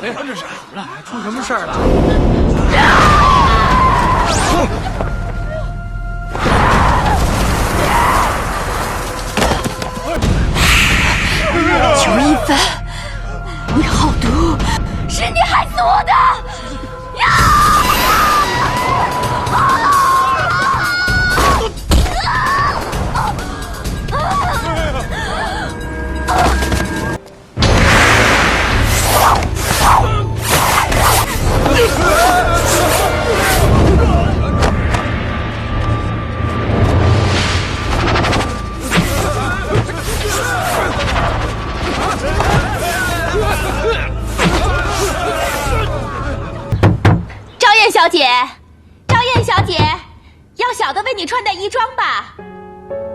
哎，这是怎么了？出什么事儿了？邱一帆，你好毒，是你害死我的！小姐，赵燕小姐，要小的为你穿戴衣装吧。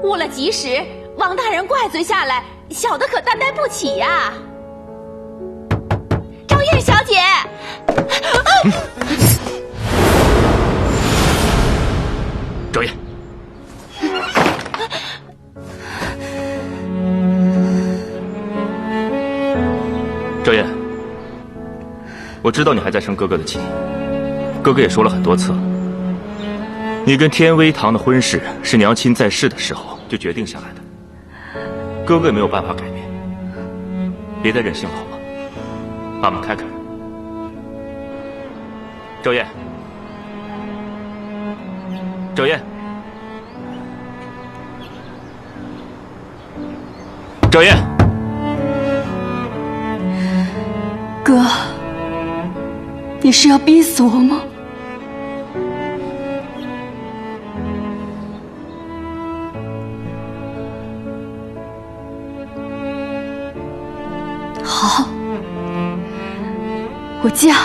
误了吉时，王大人怪罪下来，小的可担待不起呀。赵燕小姐，赵燕，赵燕，我知道你还在生哥哥的气。哥哥也说了很多次了，你跟天威堂的婚事是娘亲在世的时候就决定下来的，哥哥也没有办法改变，别再任性了好吗？把门开开。赵燕，赵燕，赵燕，哥，你是要逼死我吗？好，我嫁。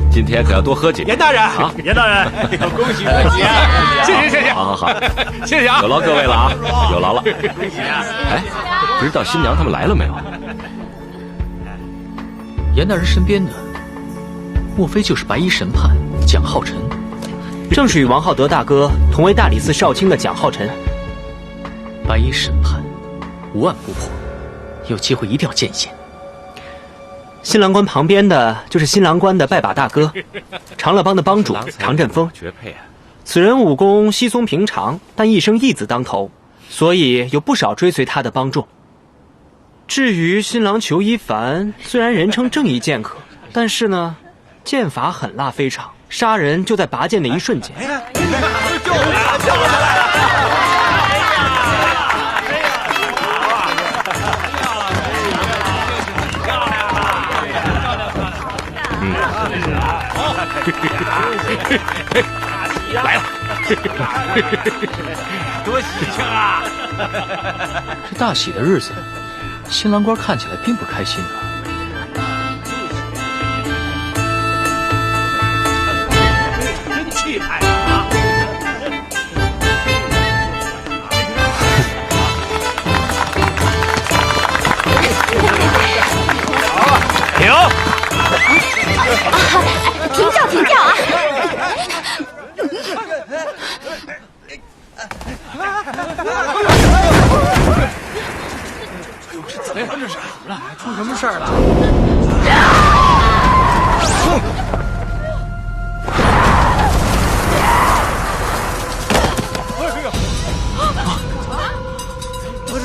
今天可要多喝几杯。严大人啊，严大人，恭喜恭喜啊！谢谢谢谢，好，谢谢啊！有劳各位了啊，有劳了。哎，不知道新娘他们来了没有？严大人身边的，莫非就是白衣神判蒋浩辰？正是与王浩德大哥同为大理寺少卿的蒋浩辰。白衣审判，无案不破，有机会一定要见一见。新郎官旁边的就是新郎官的拜把大哥，长乐帮的帮主常振锋，绝配啊！此人武功稀松平常，但一生义字当头，所以有不少追随他的帮众。至于新郎裘一凡，虽然人称正义剑客，但是呢，剑法狠辣非常，杀人就在拔剑的一瞬间。救我来了！来了，多喜庆啊！这大喜的日子，新郎官看起来并不开心啊。真气派啊！停！停轿停轿啊！怎么了？这是怎么了？出什么事儿了？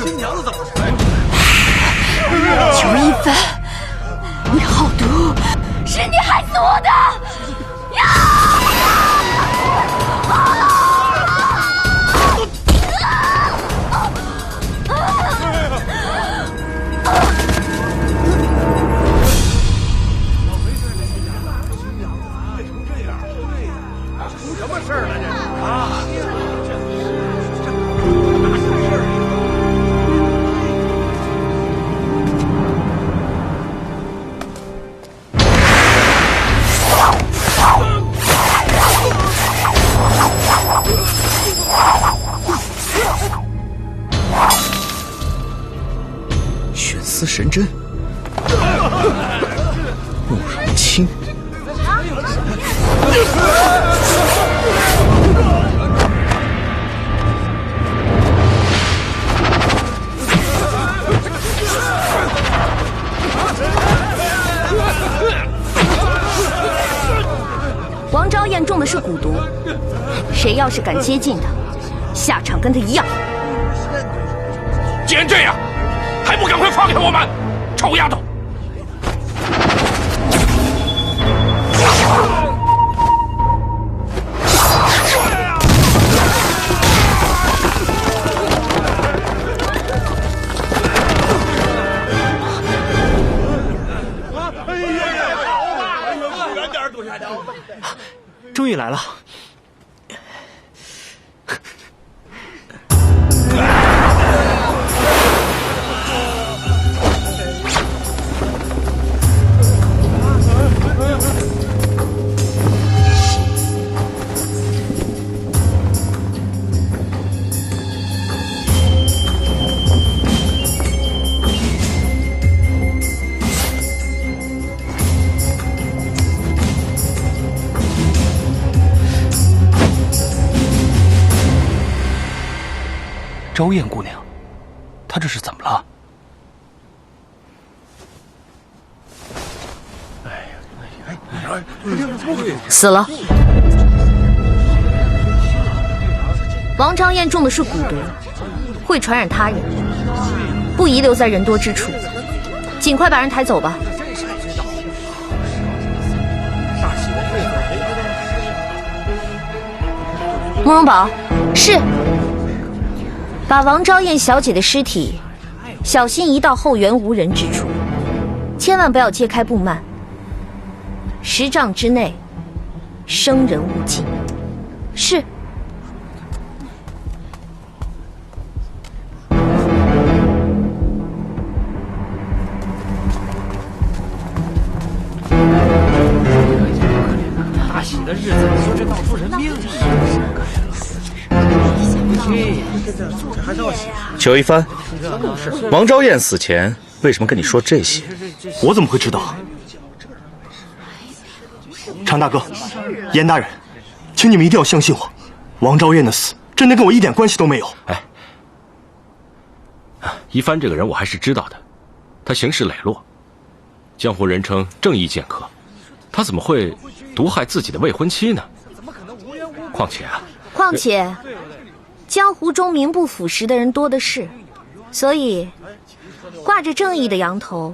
新娘子怎么了？裘一帆，你好毒，是你害死我的！什么事儿了？这啊！丝神针，慕容清。王昭彦中的是蛊毒，谁要是敢接近他，下场跟他一样。既然这样，还不赶快放开我们！臭丫头！终于来了。昭彦姑娘，她这是怎么了？死了。王昭彦中的是蛊毒，会传染他人，不宜留在人多之处，尽快把人抬走吧。慕容宝，是。把王昭彦小姐的尸体小心移到后园无人之处，千万不要揭开布幔，10丈之内生人勿近。是。大喜的日子说这闹出人命裘一帆，王昭彦死前为什么跟你说这些？我怎么会知道？常大哥，严大人，请你们一定要相信我，王昭彦的死真的跟我一点关系都没有。哎，一帆这个人我还是知道的，他行事磊落，江湖人称正义剑客，他怎么会毒害自己的未婚妻呢？况且江湖中名不副实的人多的是，所以挂着正义的羊头，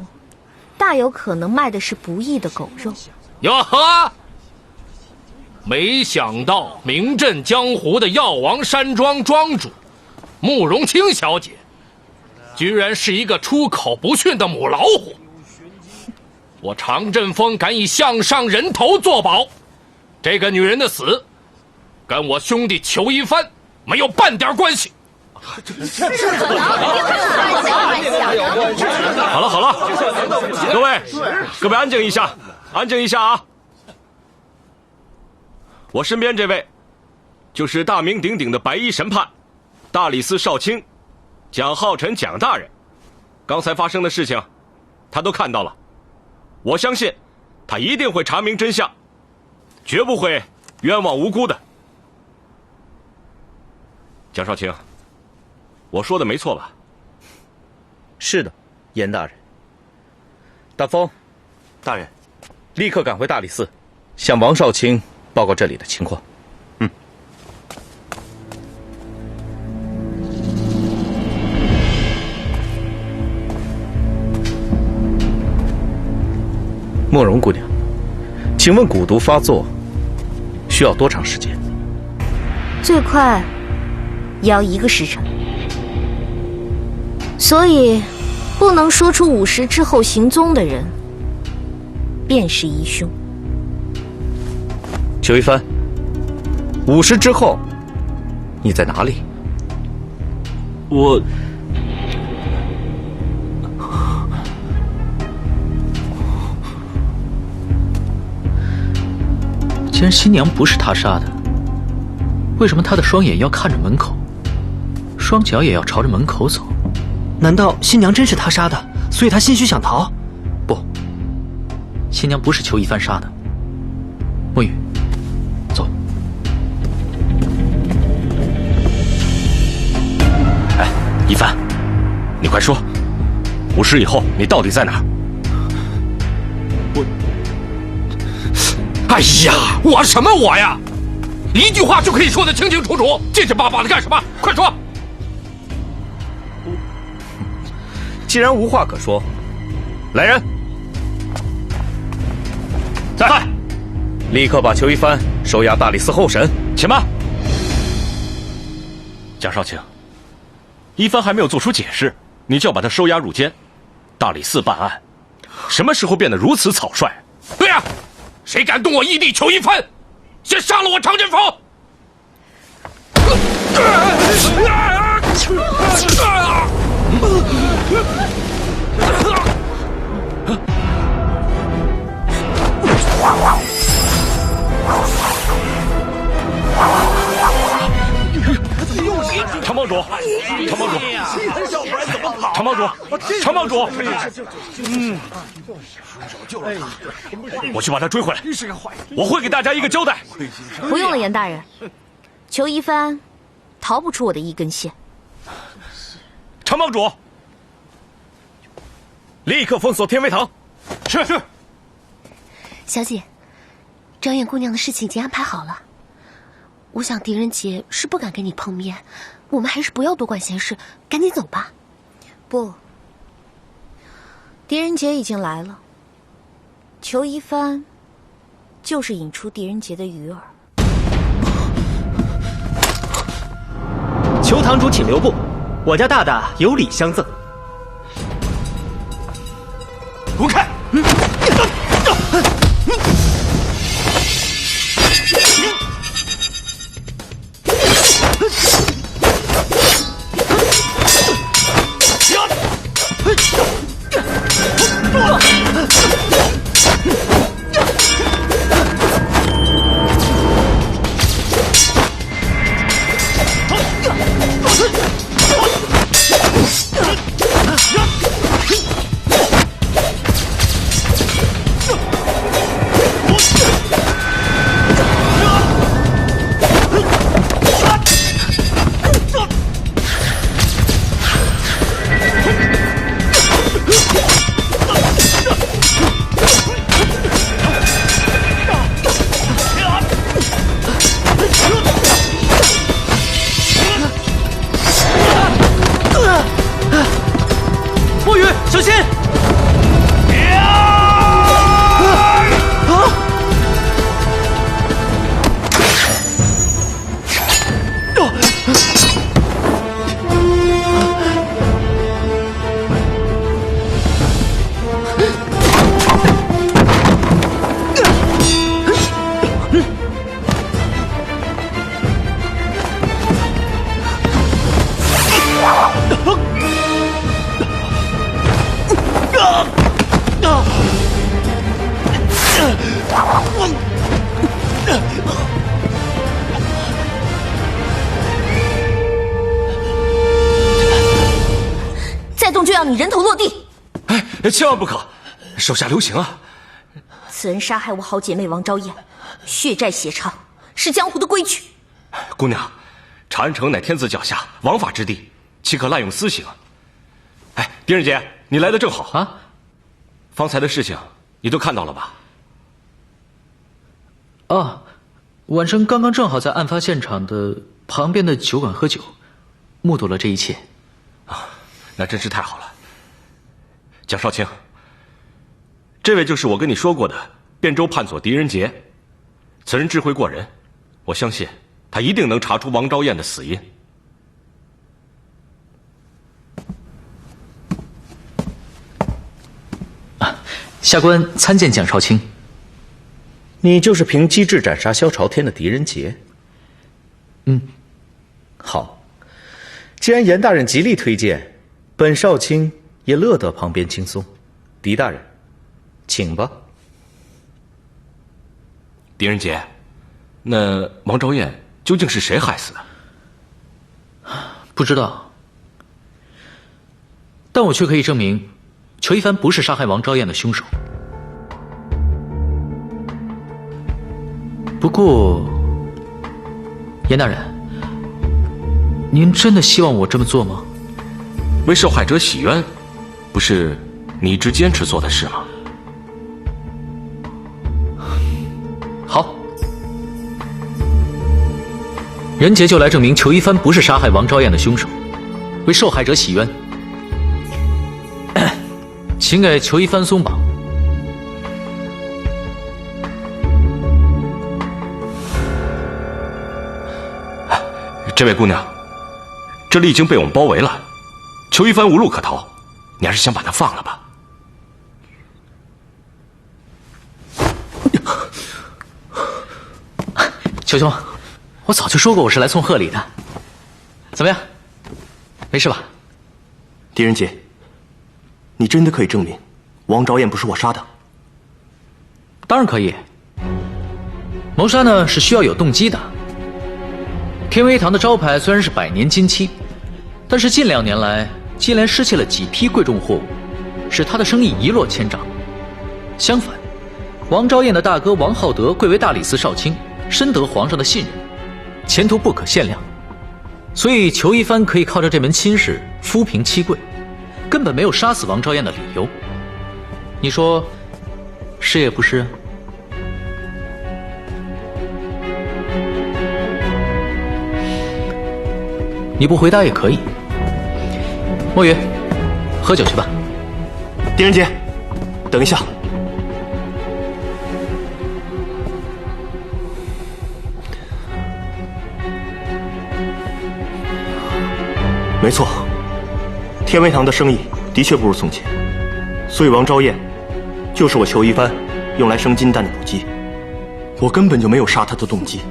大有可能卖的是不义的狗肉。哟呵！没想到名震江湖的药王山庄庄主慕容清小姐，居然是一个出口不逊的母老虎。我常振锋敢以项上人头作保，这个女人的死，跟我兄弟裘一帆没有半点关系。好了，各位安静一下，啊！我身边这位，就是大名鼎鼎的白衣审判，大理寺少卿，蒋浩辰蒋大人。刚才发生的事情，他都看到了，我相信他一定会查明真相，绝不会冤枉无辜的。蒋少卿，我说的没错吧？是的，严大人。大风，大人，立刻赶回大理寺，向王少卿报告这里的情况。慕容姑娘，请问蛊毒发作需要多长时间？最快也要1个时辰，所以不能说出午时之后行踪的人，便是疑凶。裘一帆，5时之后你在哪里？我既然新娘不是他杀的，为什么他的双眼要看着门口，双脚也要朝着门口走？难道新娘真是他杀的？所以他心虚想逃。不，新娘不是裘一帆杀的。墨雨，走。哎，一帆，你快说，5时以后你到底在哪儿？哎呀，我什么我呀？一句话就可以说得清清楚楚，结结巴巴的干什么？快说！既然无话可说，来人，在，立刻把裘一帆收押大理寺候审。且慢，蒋少卿，一帆还没有做出解释，你就要把他收押入监，大理寺办案，什么时候变得如此草率？对呀，谁敢动我义弟裘一帆，先杀了我常见峰！常帮主，常帮主，常帮主，常帮主，我去把他追回来，我会给大家一个交代。不用了，严大人，裘一帆逃不出我的一根线。常帮主，立刻封锁天威堂。是。小姐，张燕姑娘的事情已经安排好了。我想狄仁杰是不敢跟你碰面，我们还是不要多管闲事，赶紧走吧。不，狄仁杰已经来了，裘一帆就是引出狄仁杰的鱼饵。裘堂主请留步，我家大大有礼相赠。滚开！墨雨，小心！再动就要你人头落地！哎，千万不可，手下留情啊！此人杀害我好姐妹王昭燕，血债血偿，是江湖的规矩。姑娘，长安城乃天子脚下，王法之地，岂可滥用私刑？哎，狄仁杰，你来的正好啊！方才的事情你都看到了吧？啊，晚上刚刚正好在案发现场的旁边的酒馆喝酒，目睹了这一切。啊，那真是太好了。蒋少卿，这位就是我跟你说过的汴州判佐狄仁杰，此人智慧过人，我相信他一定能查出王昭燕的死因。下官参见蒋少卿。你就是凭机智斩杀萧朝天的狄仁杰？嗯，好。既然严大人极力推荐，本少卿也乐得旁边轻松。狄大人，请吧。狄仁杰，那王昭燕究竟是谁害死的？不知道，但我却可以证明，裘一帆不是杀害王昭燕的凶手。不过，严大人，您真的希望我这么做吗？为受害者洗冤，不是你一直坚持做的事吗？好，任杰就来证明裘一帆不是杀害王昭燕的凶手，为受害者洗冤。请给裘一帆松绑。这位姑娘，这里已经被我们包围了，裘一帆无路可逃，你还是想把他放了吧。裘兄，我早就说过我是来送贺礼的，怎么样？没事吧？狄仁杰，你真的可以证明王昭燕不是我杀的？当然可以。谋杀呢是需要有动机的。天威堂的招牌虽然是100年金漆，但是近2年来接连失窃了几批贵重货物，使他的生意一落千丈。相反，王昭燕的大哥王浩德贵为大理寺少卿，深得皇上的信任，前途不可限量。所以裘一帆可以靠着这门亲事夫凭妻贵，根本没有杀死王昭燕的理由。你说是也不是？你不回答也可以。墨云，喝酒去吧。狄仁杰，等一下。没错，天威堂的生意的确不如从前，所以王昭燕就是我裘一帆用来生金丹的补剂，我根本就没有杀他的动机。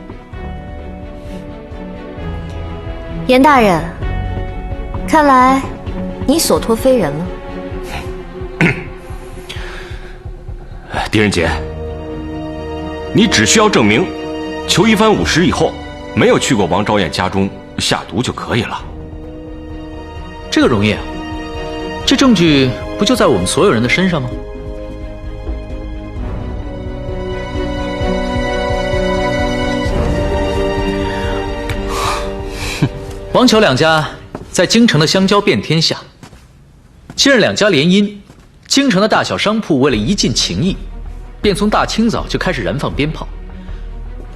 严大人，看来你所托非人了。狄仁杰，你只需要证明裘一帆50日以后没有去过王昭燕家中下毒就可以了。这个容易啊，这证据不就在我们所有人的身上吗？王裘两家在京城的相交遍天下，今日两家联姻，京城的大小商铺为了一尽情谊，便从大清早就开始燃放鞭炮。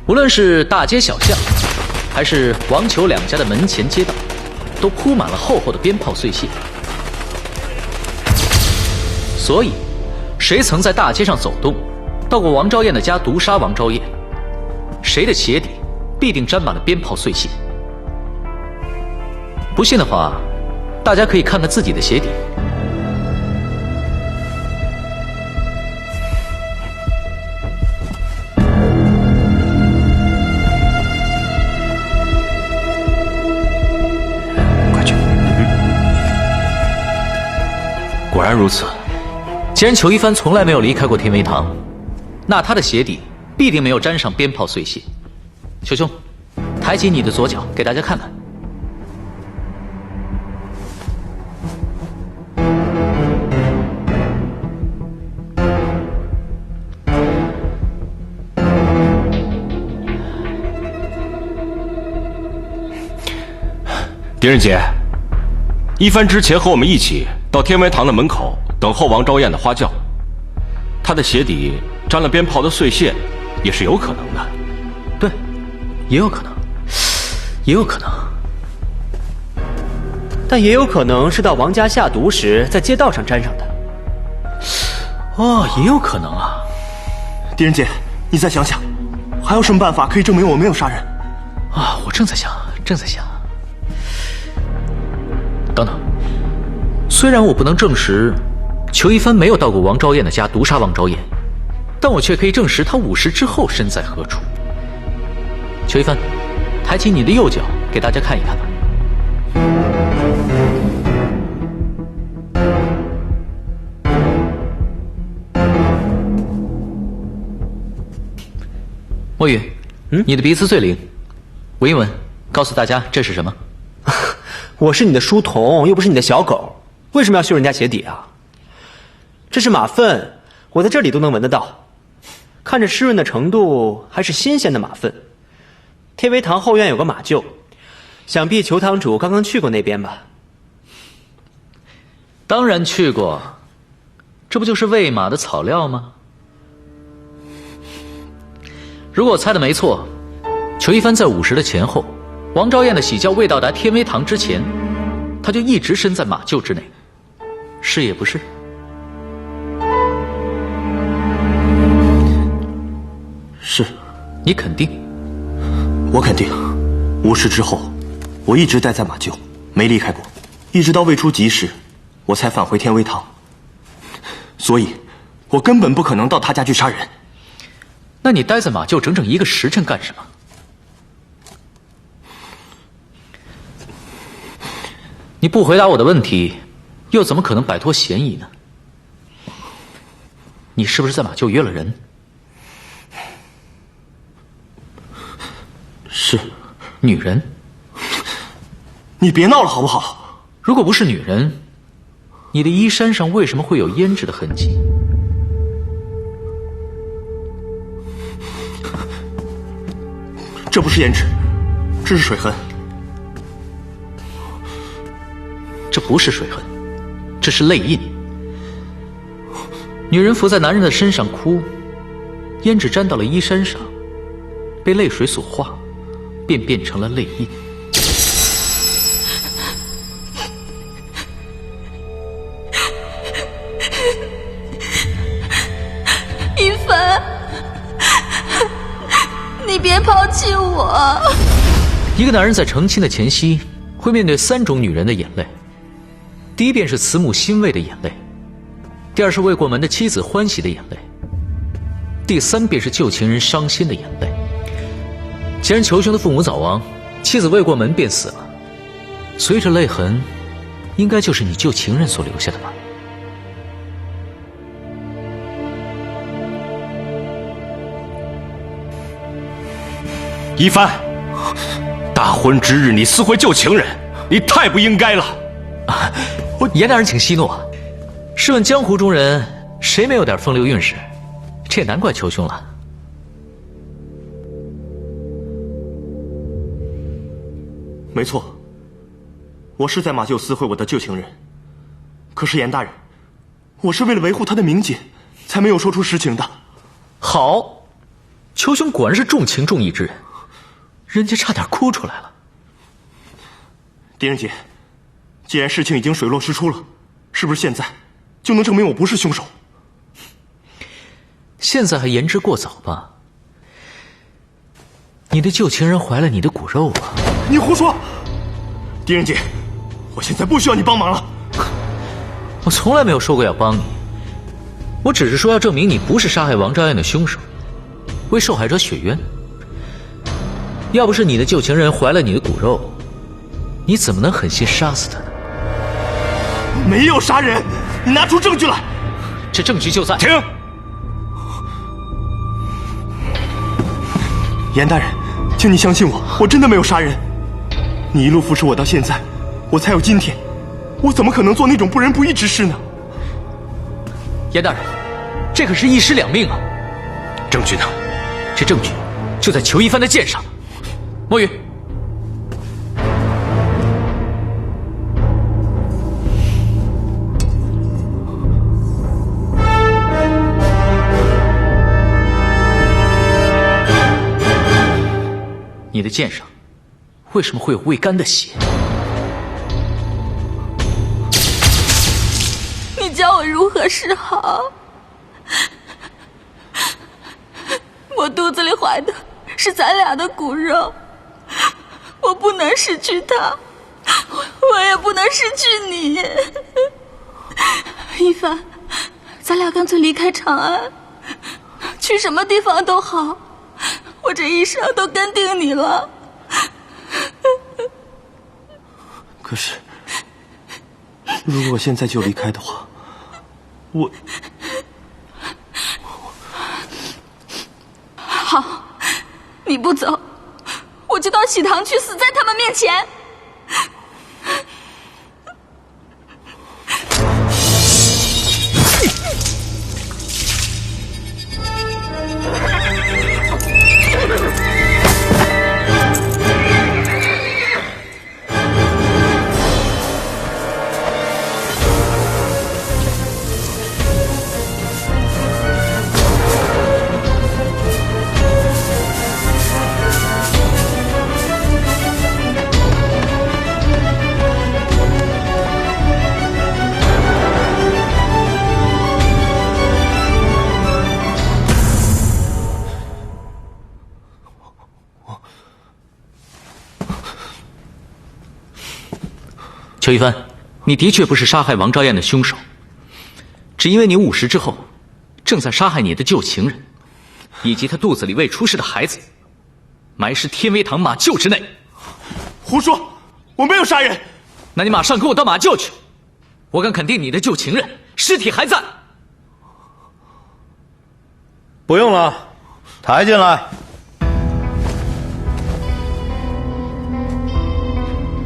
无论是大街小巷，还是王裘两家的门前街道，都铺满了厚厚的鞭炮碎屑。所以，谁曾在大街上走动，到过王昭燕的家毒杀王昭燕，谁的鞋底必定沾满了鞭炮碎屑。不信的话，大家可以看看自己的鞋底。快去！果然如此。既然裘一帆从来没有离开过天威堂，那他的鞋底必定没有沾上鞭炮碎屑。裘兄，抬起你的左脚，给大家看看。狄仁杰，一帆之前和我们一起到天威堂的门口等候王昭燕的花轿，他的鞋底沾了鞭炮的碎屑，也是有可能的。对，也有可能，也有可能，但也有可能是到王家下毒时在街道上沾上的。哦，也有可能啊。狄仁杰，你再想想，还有什么办法可以证明我没有杀人？啊，我正在想，正在想。等等，虽然我不能证实裘一帆没有到过王昭燕的家毒杀王昭燕，但我却可以证实他50之后身在何处。裘一帆，抬起你的右脚，给大家看一看吧。墨雨，你的鼻子最灵，闻一闻，告诉大家这是什么？我是你的书童，又不是你的小狗，为什么要嗅人家鞋底啊？这是马粪，我在这里都能闻得到，看着湿润的程度，还是新鲜的马粪。天威堂后院有个马厩，想必裘堂主刚刚去过那边吧？当然去过，这不就是喂马的草料吗？如果我猜的没错，裘一帆在午时的前后，王昭燕的喜轿未到达天威堂之前，他就一直身在马厩之内，是也不是？是。你肯定？我肯定。午时之后，我一直待在马厩，没离开过，一直到未出吉时，我才返回天威堂。所以，我根本不可能到他家去杀人。那你待在马厩整整1个时辰干什么？你不回答我的问题，又怎么可能摆脱嫌疑呢？你是不是在马厩约了人？是。女人？你别闹了好不好？如果不是女人，你的衣衫上为什么会有胭脂的痕迹？这不是胭脂，这是水痕。这不是水痕，这是泪印。女人伏在男人的身上哭，胭脂沾到了衣衫上，被泪水所化，便变成了泪印。一帆，你别抛弃我。一个男人在成亲的前夕，会面对3种女人的眼泪。第一便是慈母欣慰的眼泪，第二是未过门的妻子欢喜的眼泪，第3便是旧情人伤心的眼泪。既然裘兄的父母早亡，妻子未过门便死了，所以这泪痕应该就是你旧情人所留下的吧？一帆，大婚之日你私会旧情人，你太不应该了。严大人请息怒。试问江湖中人，谁没有点风流韵事？这也难怪裘兄了。没错，我是在马厩私会我的旧情人。可是严大人，我是为了维护他的名节，才没有说出实情的。好，裘兄果然是重情重义之人，人家差点哭出来了。狄仁杰，既然事情已经水落石出了，是不是现在就能证明我不是凶手？现在还言之过早吧？你的旧情人怀了你的骨肉啊！你胡说！狄仁杰，我现在不需要你帮忙了。我从来没有说过要帮你，我只是说要证明你不是杀害王昭燕的凶手，为受害者雪冤。要不是你的旧情人怀了你的骨肉，你怎么能狠心杀死他呢？没有杀人，你拿出证据来。这证据就在。停！严大人，请你相信我，我真的没有杀人。你一路扶持我到现在，我才有今天，我怎么可能做那种不仁不义之事呢？严大人，这可是一尸两命啊！证据呢？这证据就在裘一帆的剑上。墨雨，你的剑上为什么会有未干的血？你教我如何是好？我肚子里怀的是咱俩的骨肉，我不能失去他，我也不能失去你。一帆，咱俩干脆离开长安，去什么地方都好，我这一生都跟定你了。可是，如果我现在就离开的话，我……好，你不走，我就到喜堂去，死在他们面前。邱一帆，你的确不是杀害王昭燕的凶手，只因为你午时之后正在杀害你的旧情人，以及她肚子里未出世的孩子，埋尸天威堂马厩之内。胡说，我没有杀人。那你马上跟我到马厩去，我敢肯定你的旧情人尸体还在。不用了，抬进来。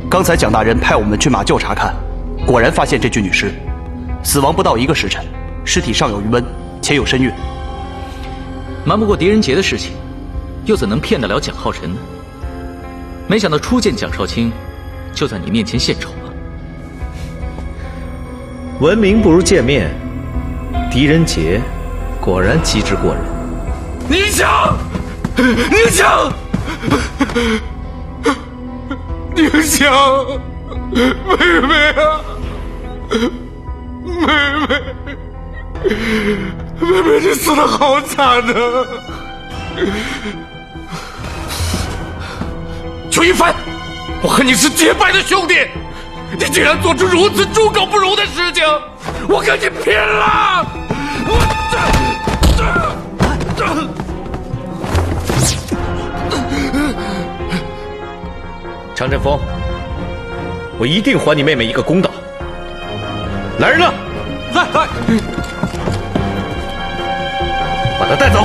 刚才蒋大人派我们去马厩查看，果然发现这具女尸，死亡不到1个时辰，尸体尚有余温，且有身孕。瞒不过狄仁杰的事情，又怎能骗得了蒋浩辰呢？没想到初见蒋少卿，就在你面前献丑了。闻名不如见面，狄仁杰果然机智过人。宁强，宁强，宁强，妹妹啊，妹妹，妹妹，你死得好惨啊！邱一帆，我和你是结拜的兄弟，你竟然做出如此猪狗不如的事情，我跟你拼了！常振锋，我一定还你妹妹一个公道。来人了，来，把她带走。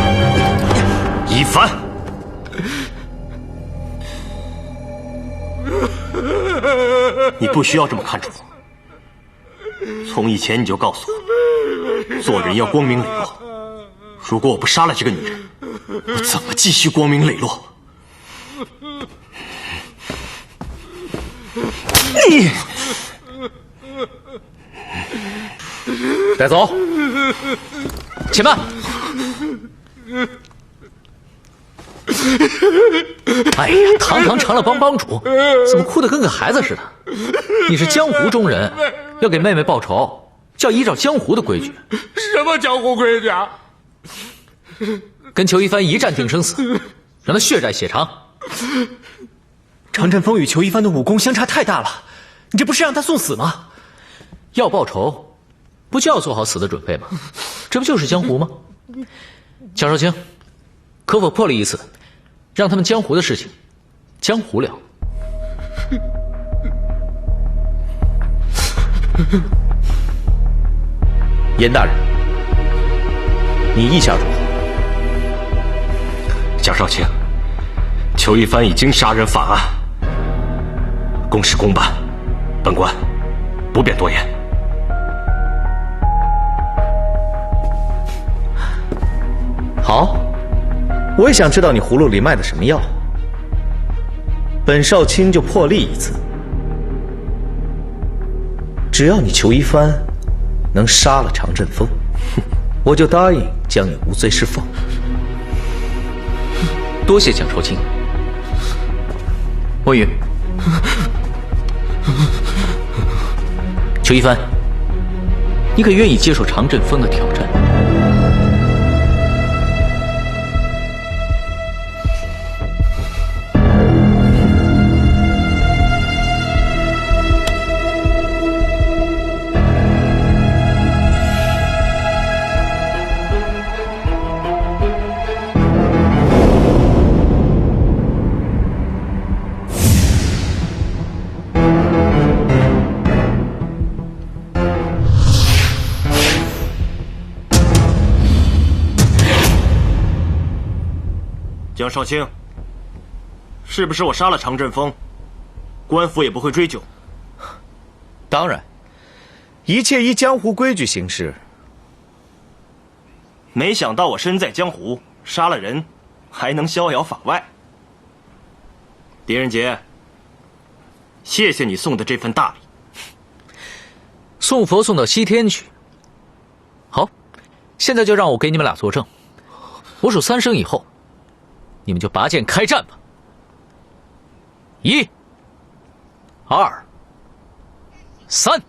一帆，你不需要这么看着我。从以前你就告诉我，做人要光明磊落。如果我不杀了这个女人，我怎么继续光明磊落？你带走。且慢。哎呀，堂堂成了帮主，怎么哭得跟个孩子似的？你是江湖中人，要给妹妹报仇，就要依照江湖的规矩。什么江湖规矩啊？跟裘一帆一战定生死，让他血债血偿。常振锋与裘一帆的武功相差太大了，你这不是让他送死吗？要报仇，不就要做好死的准备吗？这不就是江湖吗？蒋少卿，可否破例一次，让他们江湖的事情江湖了？严大人，你意下如何？蒋少卿，裘一帆已经杀人犯案，公事公办，本官不便多言。好，我也想知道你葫芦里卖的什么药。本少卿就破例一次，只要你裘一帆能杀了常振锋，我就答应将你无罪释放。多谢蒋少卿。温宇，裘一帆，你可愿意接受常振锋的挑战？蒋少卿，是不是我杀了常振锋，官府也不会追究？当然，一切依江湖规矩行事。没想到我身在江湖，杀了人还能逍遥法外。狄仁杰，谢谢你送的这份大礼。送佛送到西天去。好，现在就让我给你们俩作证，我数3声以后，你们就拔剑开战吧。1、2、3。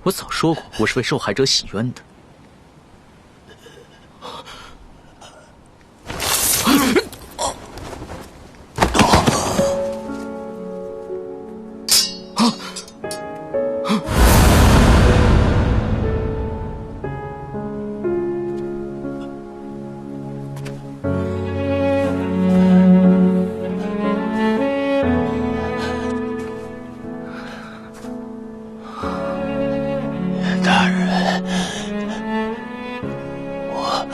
我早说过，我是为受害者洗冤的。大人，我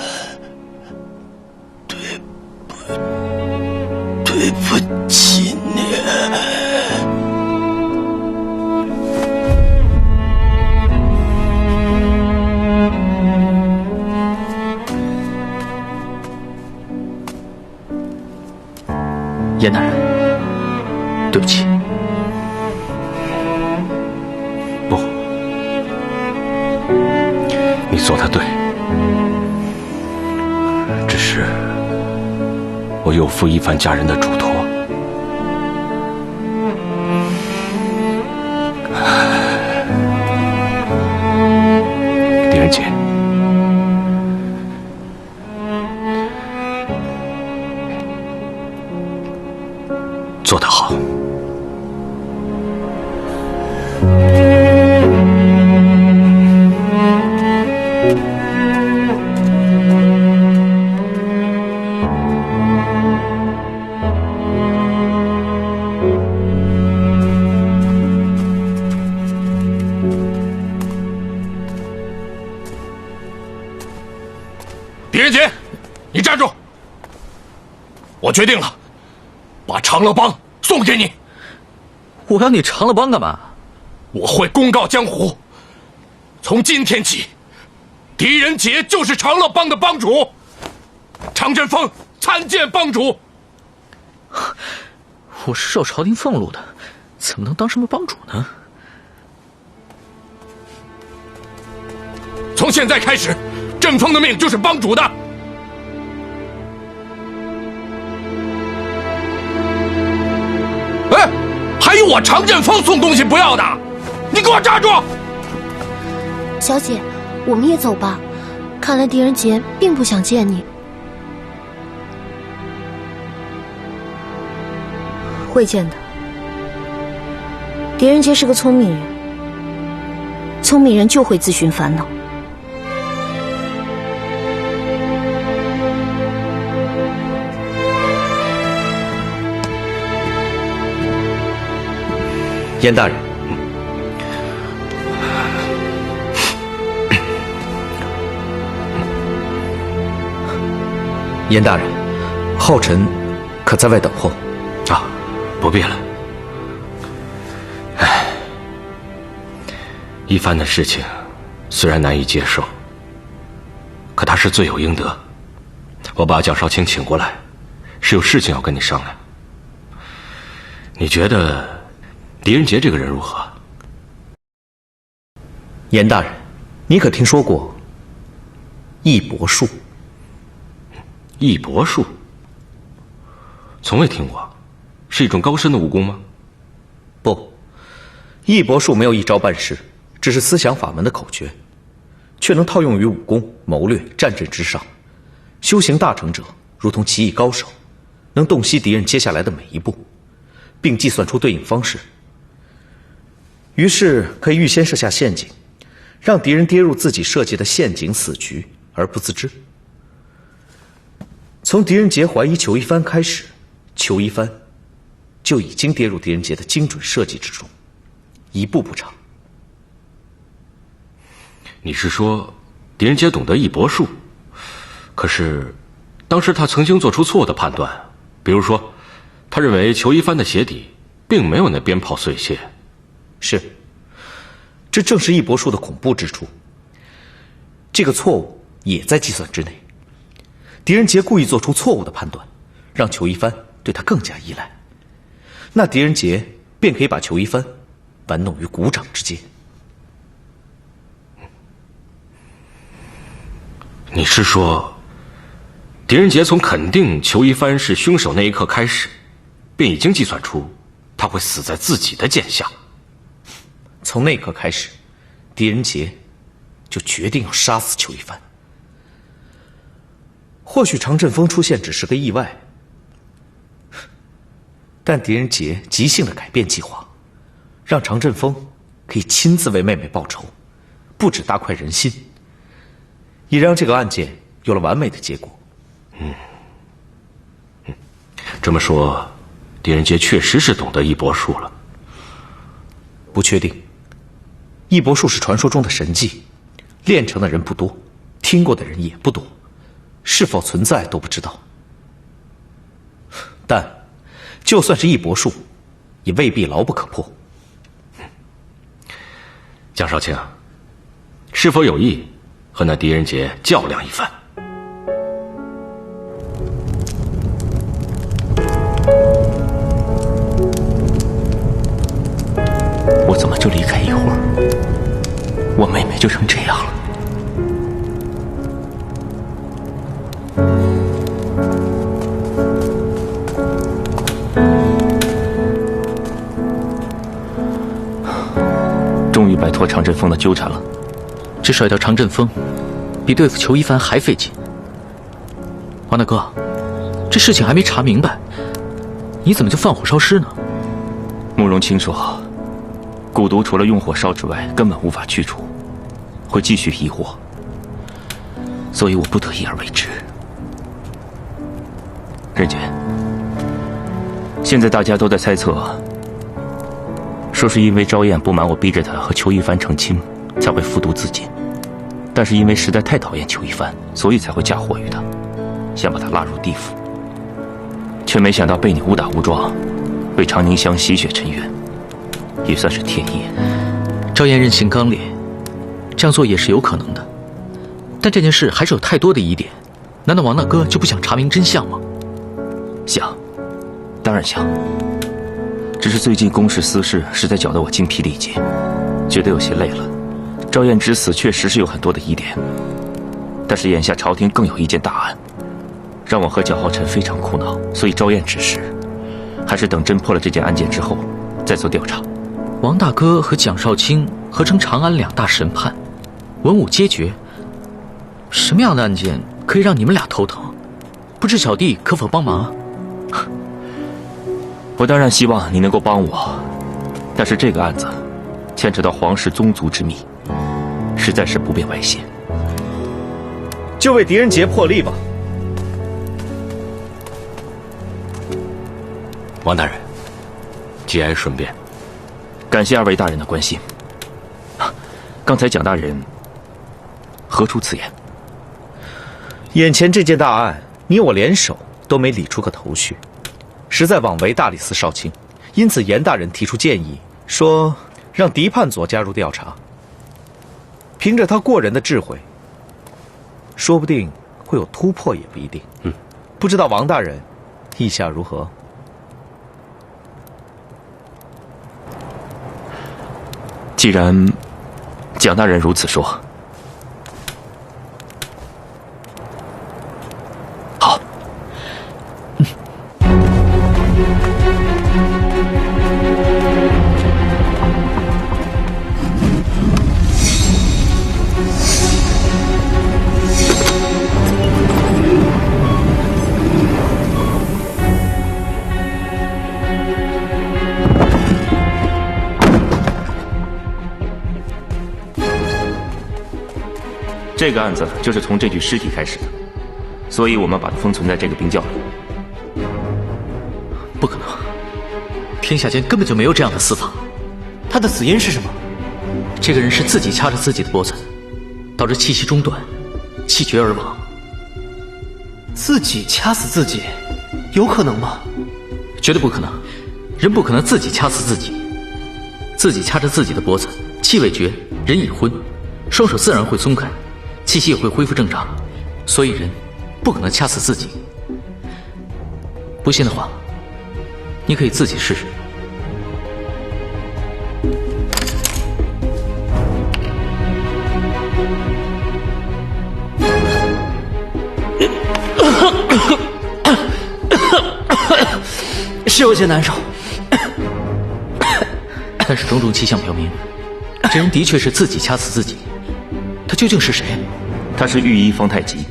对不起你。严大人，对不起。不，你做的对，只是我有负一帆家人的嘱托。狄仁杰，做得好。狄仁杰，你站住！我决定了，把长乐帮送给你。我要你长乐帮干嘛？我会公告江湖，从今天起，狄仁杰就是长乐帮的帮主，常振锋参见帮主。我是受朝廷俸禄的，怎么能当什么帮主呢？从现在开始，振锋的命就是帮主的。哎，还有我常振锋送东西不要的，你给我站住！小姐，我们也走吧。看来狄仁杰并不想见你。会见的。狄仁杰是个聪明人，聪明人就会自寻烦恼。严大人，严大人，浩辰可在外等候？啊，不必了。唉，一帆的事情虽然难以接受，可他是罪有应得。我把蒋少卿请过来，是有事情要跟你商量。你觉得狄仁杰这个人如何？严大人，你可听说过义帛术？义帛术？从未听过，是一种高深的武功吗？不，义帛术没有一招半式，只是思想法门的口诀，却能套用于武功、谋略、战阵之上。修行大成者如同棋艺高手，能洞悉敌人接下来的每一步，并计算出对应方式。于是可以预先设下陷阱，让敌人跌入自己设计的陷阱死局而不自知。从狄仁杰怀疑裘一帆开始，裘一帆就已经跌入狄仁杰的精准设计之中，一步不差。你是说狄仁杰懂得义帛术？可是当时他曾经做出错误的判断，比如说他认为裘一帆的鞋底并没有那鞭炮碎屑。是，这正是义帛术的恐怖之处。这个错误也在计算之内。狄仁杰故意做出错误的判断，让裘一帆对他更加依赖，那狄仁杰便可以把裘一帆玩弄于股掌之间。你是说狄仁杰从肯定裘一帆是凶手那一刻开始，便已经计算出他会死在自己的剑下？从那一刻开始，狄仁杰就决定要杀死邱一帆。或许常振锋出现只是个意外，但狄仁杰即兴的改变计划，让常振锋可以亲自为妹妹报仇，不止大快人心，也让这个案件有了完美的结果。这么说，狄仁杰确实是懂得异帛术了。不确定，异帛术是传说中的神技，练成的人不多，听过的人也不多，是否存在都不知道。但就算是异帛术，也未必牢不可破。江少卿，是否有意和那狄仁杰较量一番？我怎么就离开一会儿，我妹妹就成这样了？终于摆脱常振锋的纠缠了。这甩掉常振锋，比对付裘一帆还费劲。王大哥，这事情还没查明白，你怎么就放火烧尸呢？慕容清说，蛊毒除了用火烧之外，根本无法去除，会继续疑惑，所以我不得已而为之。任杰，现在大家都在猜测，说是因为昭燕不满我逼着她和裘一帆成亲，才会服毒自尽。但是因为实在太讨厌裘一帆，所以才会嫁祸于他，想把他拉入地府，却没想到被你误打误撞，为长宁乡洗雪沉冤，也算是天意。昭燕任性刚烈，这样做也是有可能的，但这件事还是有太多的疑点，难道王大哥就不想查明真相吗？想，当然想。只是最近公事私事实在搅得我精疲力尽，觉得有些累了。昭燕之死确实是有很多的疑点，但是眼下朝廷更有一件大案，让我和蒋浩辰非常苦恼，所以昭燕指示，还是等侦破了这件案件之后再做调查。王大哥和蒋少卿合称长安两大神判，文武皆决，什么样的案件可以让你们俩头疼？不知小弟可否帮忙？我当然希望你能够帮我，但是这个案子牵扯到皇室宗族之秘，实在是不便外泄。就为狄仁杰破例吧。王大人，节哀顺变，感谢二位大人的关心。刚才蒋大人何出此言？眼前这件大案，你我联手都没理出个头绪，实在枉为大理寺少卿。因此严大人提出建议，说让狄判佐加入调查。凭着他过人的智慧，说不定会有突破，也不一定。不知道王大人意下如何？既然蒋大人如此说，好。这个案子就是从这具尸体开始的，所以我们把它封存在这个冰窖里。不可能，天下间根本就没有这样的死法。他的死因是什么？这个人是自己掐着自己的脖子，导致气息中断，气绝而亡。自己掐死自己，有可能吗？绝对不可能，人不可能自己掐死自己。自己掐着自己的脖子，气未绝，人已昏，双手自然会松开，气息也会恢复正常，所以人不可能掐死自己。不信的话，你可以自己试试。是有些难受，但是种种迹象表明，这人的确是自己掐死自己，他究竟是谁？他是御医方太极，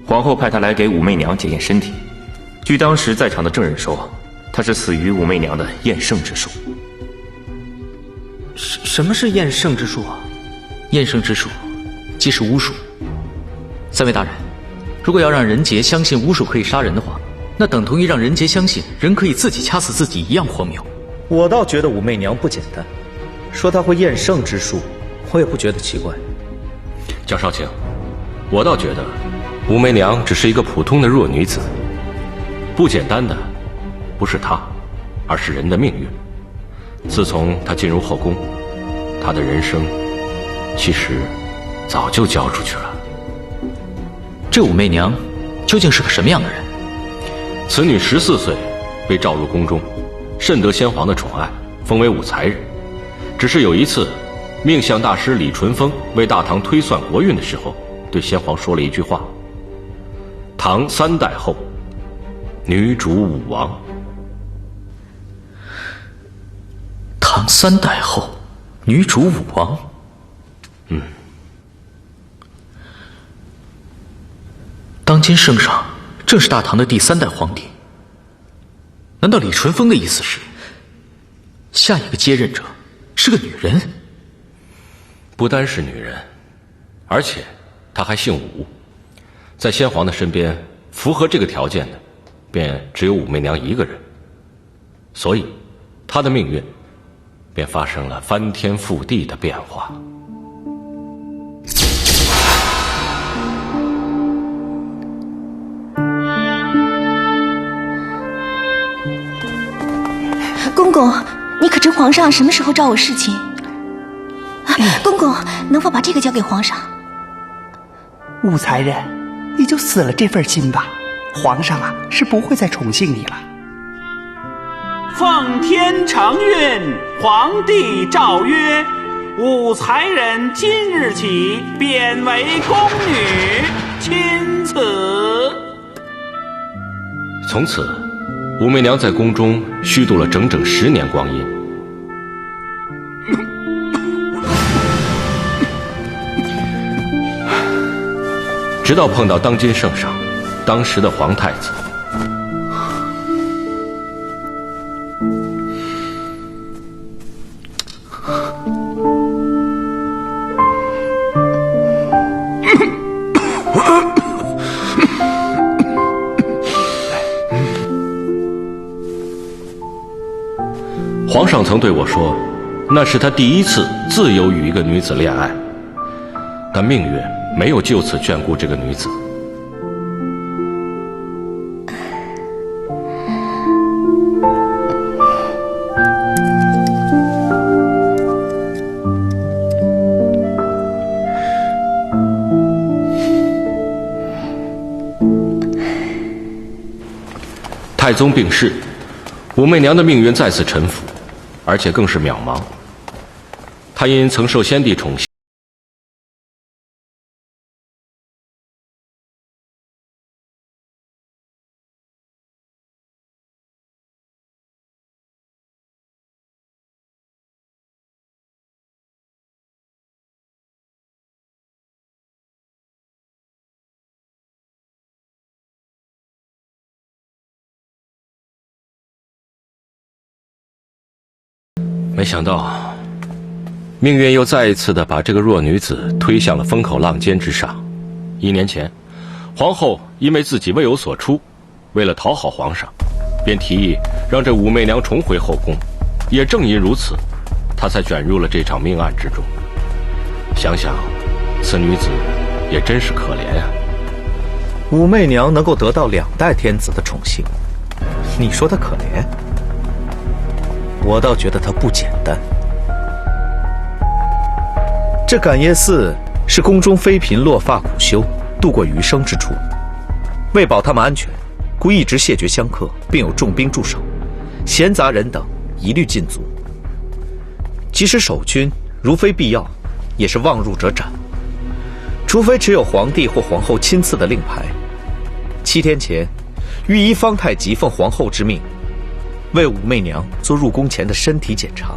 皇后派他来给武媚娘检验身体。据当时在场的证人说，他是死于武媚娘的验圣之术。什么是验圣之术啊？验圣之术，即是巫术。三位大人，如果要让人杰相信巫术可以杀人的话，那等同于让人杰相信人可以自己掐死自己一样荒谬。我倒觉得武媚娘不简单，说她会验圣之术，我也不觉得奇怪。江少卿，我倒觉得武媚娘只是一个普通的弱女子，不简单的不是她，而是人的命运。自从她进入后宫，她的人生其实早就交出去了。这武媚娘究竟是个什么样的人？此女14岁被召入宫中，甚得先皇的宠爱，封为武才人。只是有一次，命相大师李淳风为大唐推算国运的时候，对先皇说了一句话：唐3代后，女主武王。唐3代后，女主武王。当今圣上正是大唐的第3代皇帝。难道李淳风的意思是，下一个接任者是个女人？不单是女人，而且她还姓武。在先皇的身边，符合这个条件的，便只有武媚娘一个人。所以，她的命运便发生了翻天覆地的变化。公公，你可知皇上什么时候召我侍寝？公公，能否把这个交给皇上？武才人，你就死了这份心吧，皇上啊是不会再宠幸你了。奉天承运，皇帝诏曰：武才人今日起贬为宫女，钦此。从此，武媚娘在宫中虚度了整整10年光阴。直到碰到当今圣上，当时的皇太子。皇上曾对我说，那是他第一次自由与一个女子恋爱，但命运没有就此眷顾这个女子。太宗病逝，武媚娘的命运再次臣服，而且更是渺茫。她因曾受先帝宠幸，没想到，命运又再一次的把这个弱女子推向了风口浪尖之上。1年前，皇后因为自己未有所出，为了讨好皇上，便提议让这武媚娘重回后宫。也正因如此，她才卷入了这场命案之中。想想，此女子也真是可怜啊。武媚娘能够得到2代天子的宠幸，你说她可怜？我倒觉得他不简单。这感业寺是宫中妃嫔落发苦修，度过余生之处。为保他们安全，故一直谢绝香客，并有重兵驻守，闲杂人等一律禁足。即使守军，如非必要，也是望入者斩。除非持有皇帝或皇后亲赐的令牌。7天前，御医方太极奉皇后之命，为武媚娘做入宫前的身体检查。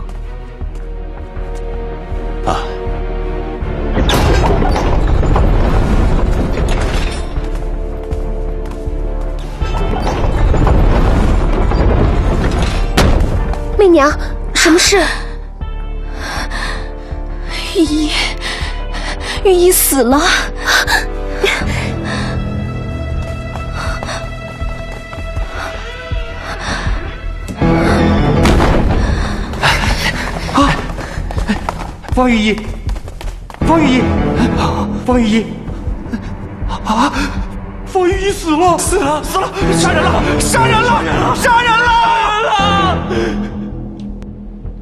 媚娘，什么事？御医死了。方御医，方御医，方御医，啊！方御医死了，死了，杀人了，杀人了，杀人了！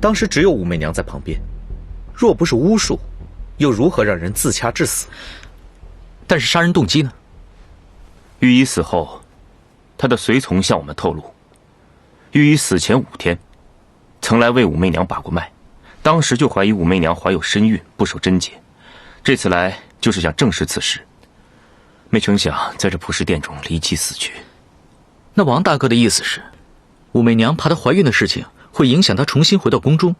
当时只有武媚娘在旁边，若不是巫术，又如何让人自掐致死？但是杀人动机呢？御医死后，他的随从向我们透露，御医死前5天，曾来为武媚娘把过脉。当时就怀疑武媚娘怀有身孕，不守贞洁，这次来就是想证实此事，没成想在这普氏殿中离奇死去。那王大哥的意思是，武媚娘怕她怀孕的事情会影响她重新回到宫中，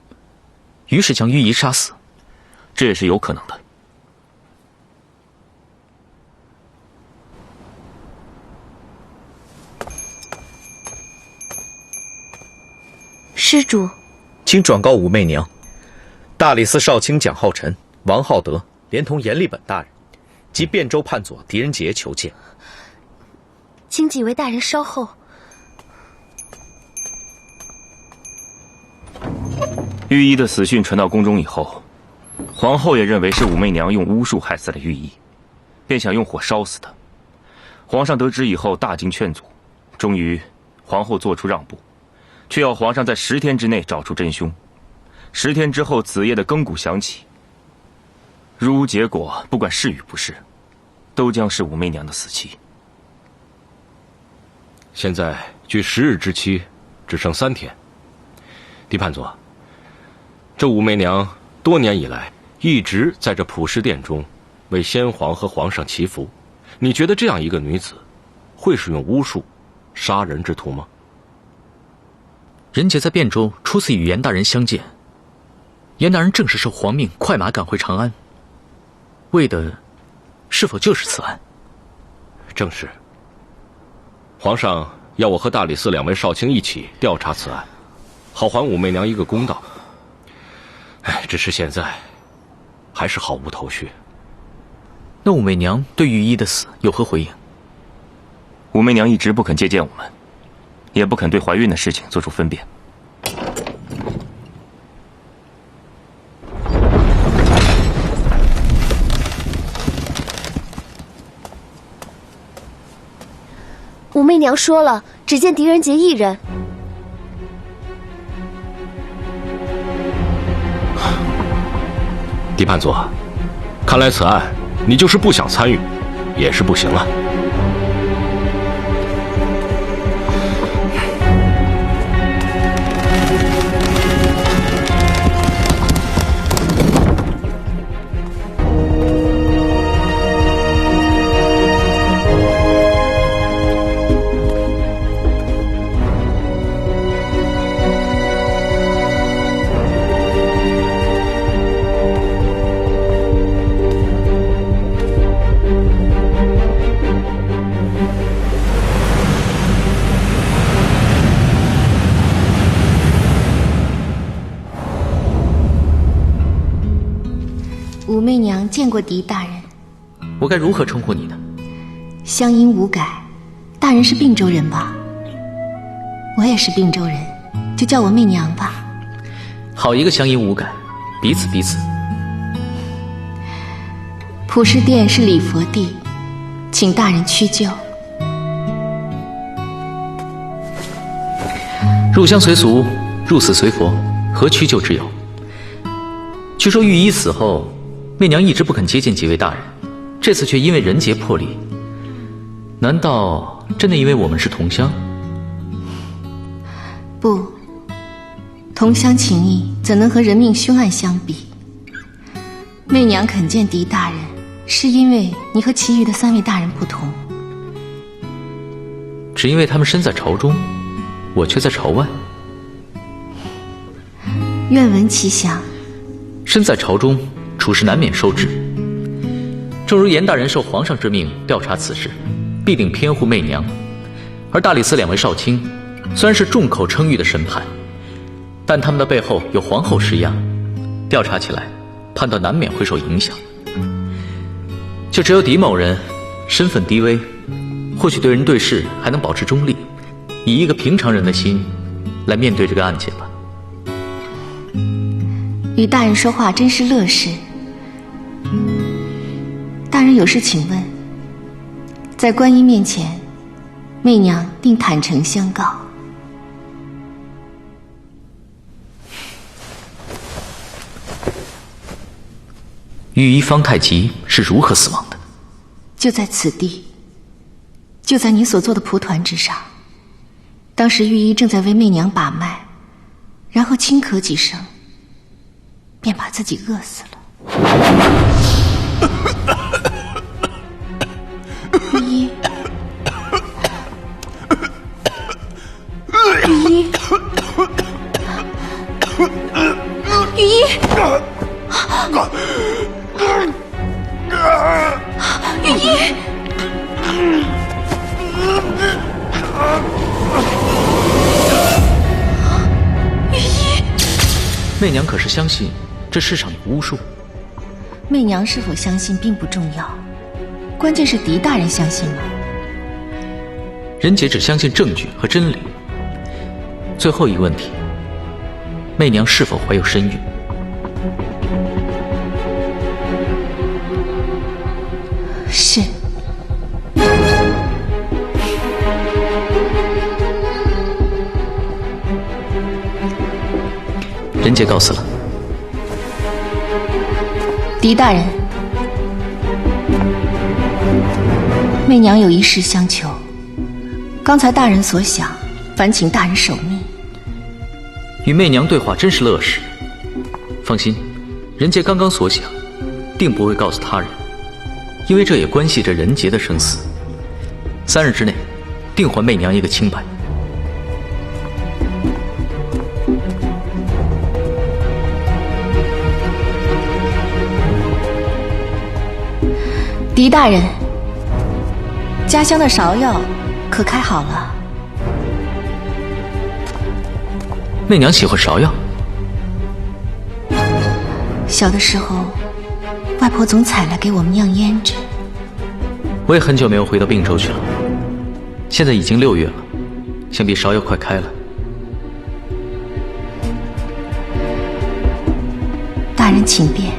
于是将御医杀死。这也是有可能的。施主，请转告武媚娘，大理寺少卿蒋浩辰、王浩德连同阎立本大人及汴州判佐狄仁杰求见。请几位大人稍后。御医的死讯传到宫中以后，皇后也认为是武媚娘用巫术害死了御医，便想用火烧死他。皇上得知以后大惊劝阻，终于皇后做出让步，却要皇上在10天之内找出真凶。10天之后子夜的更鼓响起，如无结果，不管是与不是，都将是武媚娘的死期。现在距10日之期只剩3天。狄判佐，这武媚娘多年以来一直在这普氏殿中为先皇和皇上祈福，你觉得这样一个女子会使用巫术杀人之徒吗？仁杰在汴州初次与严大人相见，严大人正是受皇命快马赶回长安，为的是否就是此案？正是。皇上要我和大理寺2位少卿一起调查此案，好还武媚娘一个公道。只是现在还是毫无头绪。那武媚娘对御医的死有何回应？武媚娘一直不肯接见我们，也不肯对怀孕的事情做出分辨。武媚娘说了，只见狄仁杰一人。狄判佐，看来此案你就是不想参与，也是不行了。武媚娘见过狄大人，我该如何称呼你呢？乡音无改，大人是并州人吧？我也是并州人，就叫我媚娘吧。好一个乡音无改，彼此彼此。普氏殿是礼佛地，请大人屈就。入乡随俗，入寺随佛，何屈就之有？据说御医死后，媚娘一直不肯接见几位大人，这次却因为人杰破例，难道真的因为我们是同乡？不，同乡情谊怎能和人命凶案相比？媚娘肯见狄大人，是因为你和其余的3位大人不同。只因为他们身在朝中，我却在朝外。愿闻其详。身在朝中，处事难免受制。正如严大人受皇上之命调查此事，必定偏护媚娘；而大理寺2位少卿，虽然是众口称誉的审判，但他们的背后有皇后施压，调查起来，判断难免会受影响。就只有狄某人身份低微，或许对人对事还能保持中立，以一个平常人的心来面对这个案件吧。与大人说话真是乐事。大人有事请问，在观音面前，媚娘定坦诚相告。御医方太极是如何死亡的？就在此地，就在你所做的蒲团之上。当时御医正在为媚娘把脉，然后轻咳几声，便把自己饿死了。御医，御医，御医，御医。媚娘可是相信这世上有巫术？媚娘是否相信并不重要，关键是狄大人相信吗？人杰只相信证据和真理。最后一个问题，媚娘是否怀有身孕？是。人杰告辞了。狄大人，媚娘有一事相求，刚才大人所想，烦请大人守密。与媚娘对话真是乐事。放心，人杰刚刚所想，定不会告诉他人，因为这也关系着人杰的生死。3日之内，定还媚娘一个清白。狄大人，家乡的芍药可开好了？媚娘喜欢芍药。小的时候，外婆总采来给我们酿胭脂。我也很久没有回到并州去了。现在已经6月了，想必芍药快开了。大人请便。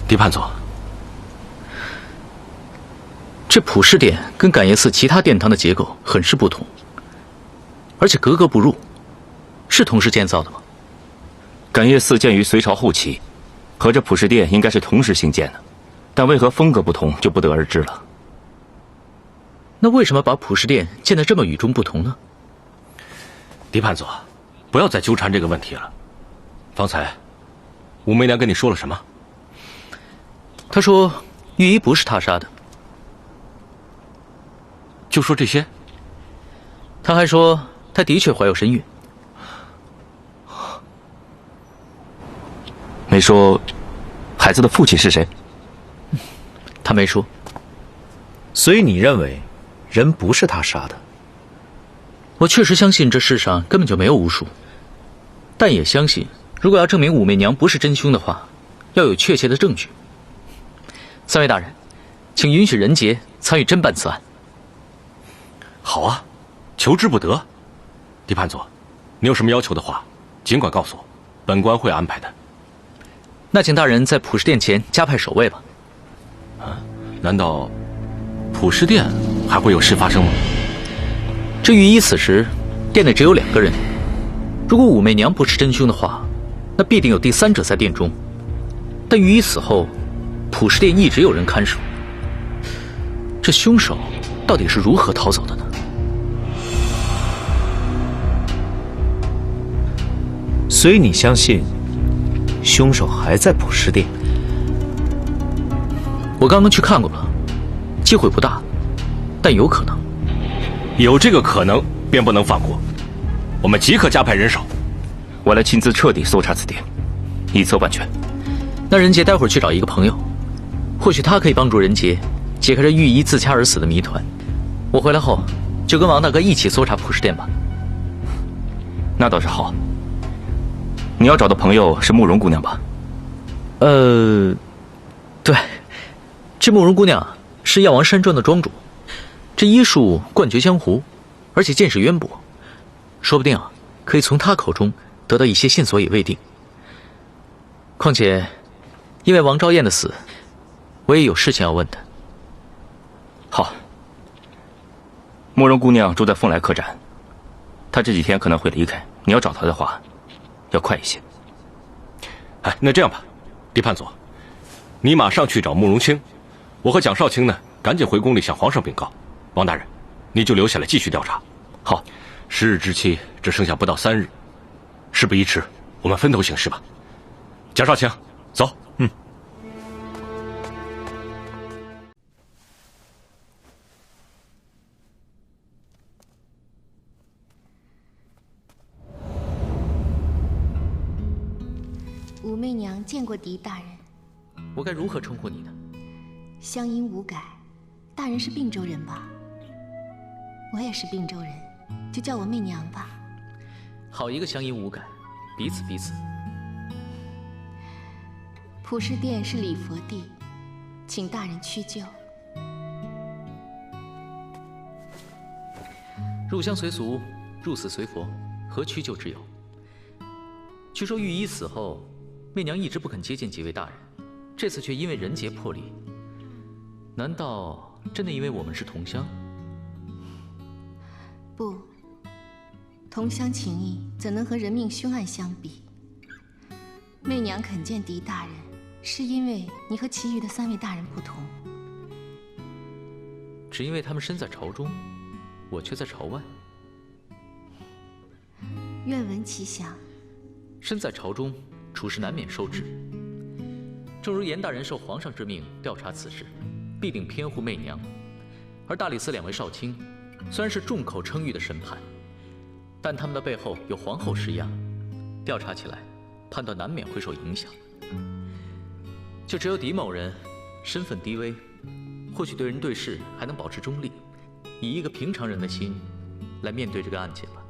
狄判佐，这普氏殿跟感业寺其他殿堂的结构很是不同，而且格格不入，是同时建造的吗？感业寺建于隋朝后期，和这普氏殿应该是同时兴建的，但为何风格不同就不得而知了。那为什么把普氏殿建得这么与众不同呢？狄判佐，不要再纠缠这个问题了。方才，武媚娘跟你说了什么？她说，御医不是她杀的。就说这些？她还说，她的确怀有身孕。没说，孩子的父亲是谁？她没说。所以你认为，人不是他杀的？我确实相信这世上根本就没有巫术，但也相信，如果要证明武媚娘不是真凶的话，要有确切的证据。3位大人，请允许人杰参与侦办此案。好啊，求之不得。狄判佐，你有什么要求的话，尽管告诉我，本官会安排的。那请大人在普氏殿前加派守卫吧。啊？难道普氏殿还会有事发生吗？这御医此时殿内只有2个人，如果武媚娘不是真凶的话，那必定有第3者在殿中。但御医死后，普氏殿一直有人看守，这凶手到底是如何逃走的呢？所以你相信凶手还在普世殿？我刚刚去看过了，机会不大，但有可能。有这个可能，便不能放过。我们即刻加派人手，我来亲自彻底搜查此殿，一策万全。那任杰待会儿去找一个朋友，或许他可以帮助任杰解开这御医自掐而死的谜团。我回来后就跟王大哥一起搜查普世殿吧。那倒是好。你要找的朋友是慕容姑娘吧？对，这慕容姑娘是药王山庄的庄主，这医术冠绝江湖，而且见识渊博，说不定可以从她口中得到一些线索也未定。况且，因为王昭燕的死，我也有事情要问她。好。慕容姑娘住在凤来客栈，她这几天可能会离开，你要找她的话，要快一些。哎，那这样吧，李判佐，你马上去找慕容清，我和蒋少卿呢，赶紧回宫里向皇上禀告。王大人，你就留下来继续调查。好，10日之期只剩下不到3日，事不宜迟，我们分头行事吧。蒋少卿，走。武媚娘见过狄大人。我该如何称呼你呢？乡音无改，大人是并州人吧？我也是并州人，就叫我媚娘吧。好一个乡音无改，彼此彼此。普世殿是礼佛地，请大人屈就。入乡随俗，入寺随佛，何屈就之有？据说御医死后，媚娘一直不肯接见几位大人，这次却因为人杰破例。难道真的因为我们是同乡？不，同乡情谊怎能和人命凶案相比？媚娘肯见狄大人，是因为你和其余的3位大人不同。只因为他们身在朝中，我却在朝外。愿闻其详。身在朝中，处事难免受制。正如严大人受皇上之命调查此事，必定偏护媚娘；而大理寺2位少卿，虽然是众口称誉的神判，但他们的背后有皇后施压，调查起来，判断难免会受影响。就只有狄某人，身份低微，或许对人对事还能保持中立，以一个平常人的心来面对这个案件吧。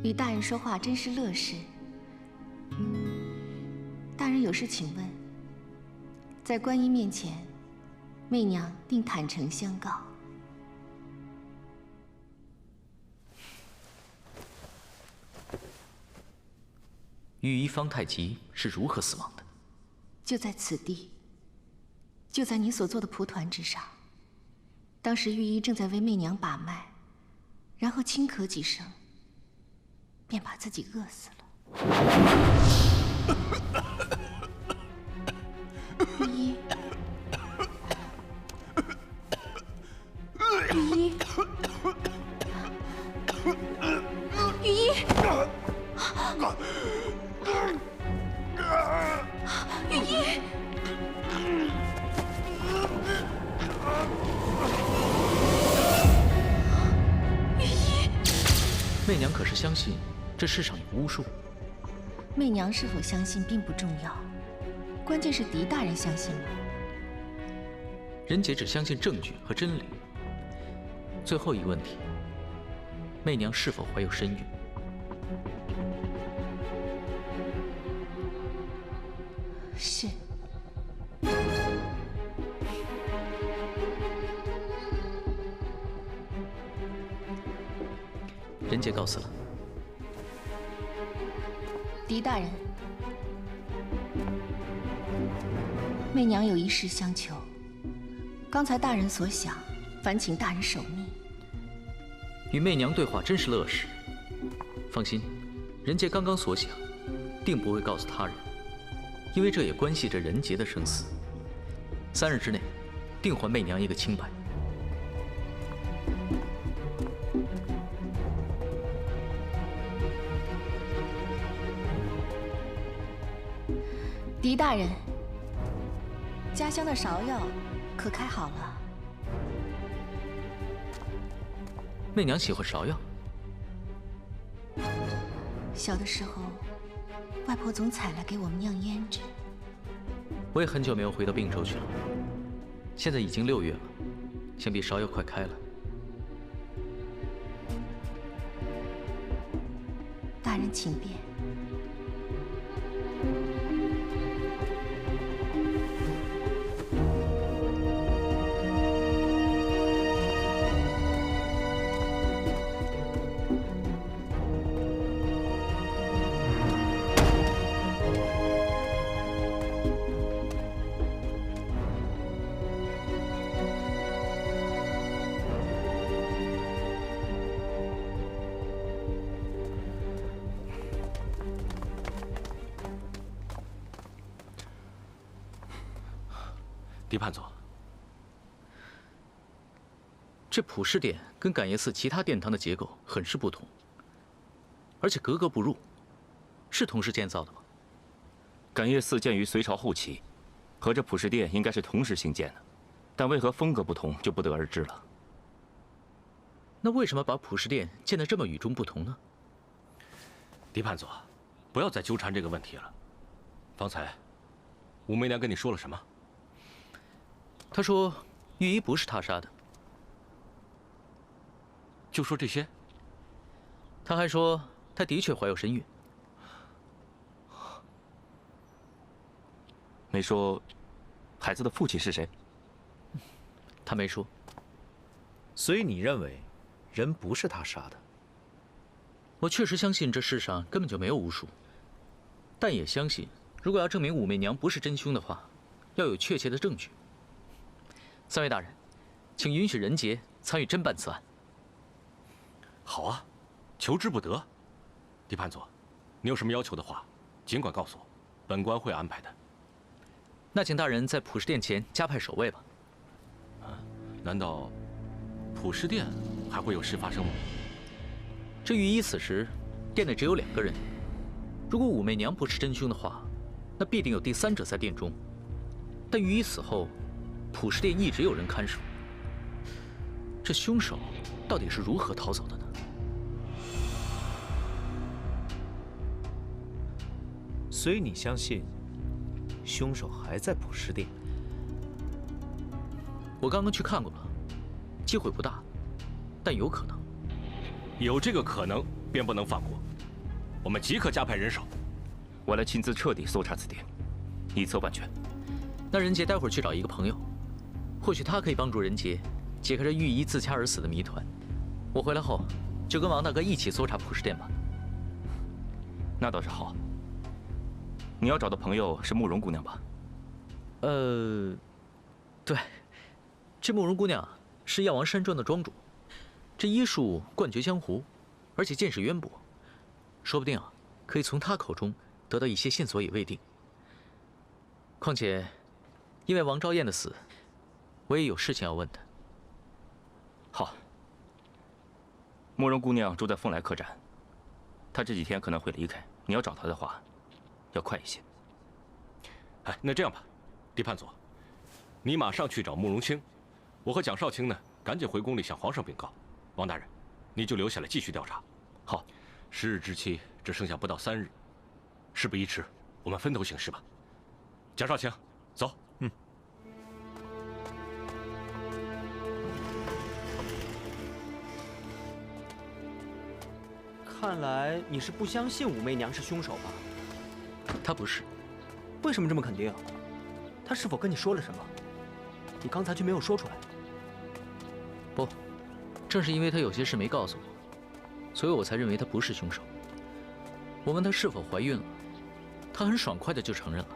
与大人说话真是乐事。大人有事请问。在观音面前，媚娘定坦诚相告。御医方太极是如何死亡的？就在此地，就在你所做的蒲团之上。当时御医正在为媚娘把脉，然后轻咳几声，便把自己饿死了。御医，御医，御医，御医。媚娘可是相信这世上有巫术？媚娘是否相信并不重要，关键是狄大人相信吗？人杰只相信证据和真理。最后一个问题，媚娘是否怀有身孕？是。人杰告辞了。狄大人，媚娘有一事相求。刚才大人所想，烦请大人守密。与媚娘对话真是乐事。放心，人杰刚刚所想，定不会告诉他人，因为这也关系着人杰的生死。3日之内，定还媚娘一个清白。狄大人，家乡的芍药可开好了？媚娘喜欢芍药。小的时候，外婆总采来给我们酿胭脂。我也很久没有回到并州去了。现在已经6月了，想必芍药快开了。大人请便。狄判佐，这普氏殿跟感业寺其他殿堂的结构很是不同，而且格格不入，是同时建造的吗？感业寺建于隋朝后期，和这普氏殿应该是同时兴建的，但为何风格不同就不得而知了。那为什么把普氏殿建得这么与众不同呢？狄判佐，不要再纠缠这个问题了。方才，武媚娘跟你说了什么？她说御医不是她杀的。就说这些？她还说她的确怀有身孕。没说孩子的父亲是谁？她没说。所以你认为人不是他杀的？我确实相信这世上根本就没有巫术，但也相信，如果要证明武媚娘不是真凶的话，要有确切的证据。3位大人，请允许人杰参与侦办此案。好啊，求之不得。狄判佐，你有什么要求的话，尽管告诉我，本官会安排的。那请大人在普氏殿前加派守卫吧。难道普氏殿还会有事发生吗？这御医此时殿内只有2个人，如果武媚娘不是真凶的话，那必定有第3者在殿中。但御医死后，普氏殿一直有人看守，这凶手到底是如何逃走的呢？所以你相信凶手还在普氏殿？我刚刚去看过了，机会不大，但有可能。有这个可能，便不能放过。我们即刻加派人手，我来亲自彻底搜查此殿，一策万全。那任杰待会儿去找一个朋友，或许他可以帮助任杰解开这御医自掐而死的谜团。我回来后就跟王大哥一起搜查普氏殿吧。那倒是好。你要找的朋友是慕容姑娘吧？对，这慕容姑娘是药王山庄的庄主，这医术冠绝江湖，而且见识渊博，说不定可以从她口中得到一些线索也未定。况且，因为王昭燕的死，我也有事情要问她。好。慕容姑娘住在凤来客栈，她这几天可能会离开，你要找她的话，要快一些。哎，那这样吧，狄判佐，你马上去找慕容清，我和蒋少卿呢，赶紧回宫里向皇上禀告。王大人，你就留下来继续调查。好，10日之期只剩下不到3日，事不宜迟，我们分头行事吧。蒋少卿，走。看来你是不相信武媚娘是凶手吧？她不是。为什么这么肯定？她是否跟你说了什么？你刚才却没有说出来。不，正是因为她有些事没告诉我，所以我才认为她不是凶手。我问她是否怀孕了，她很爽快的就承认了，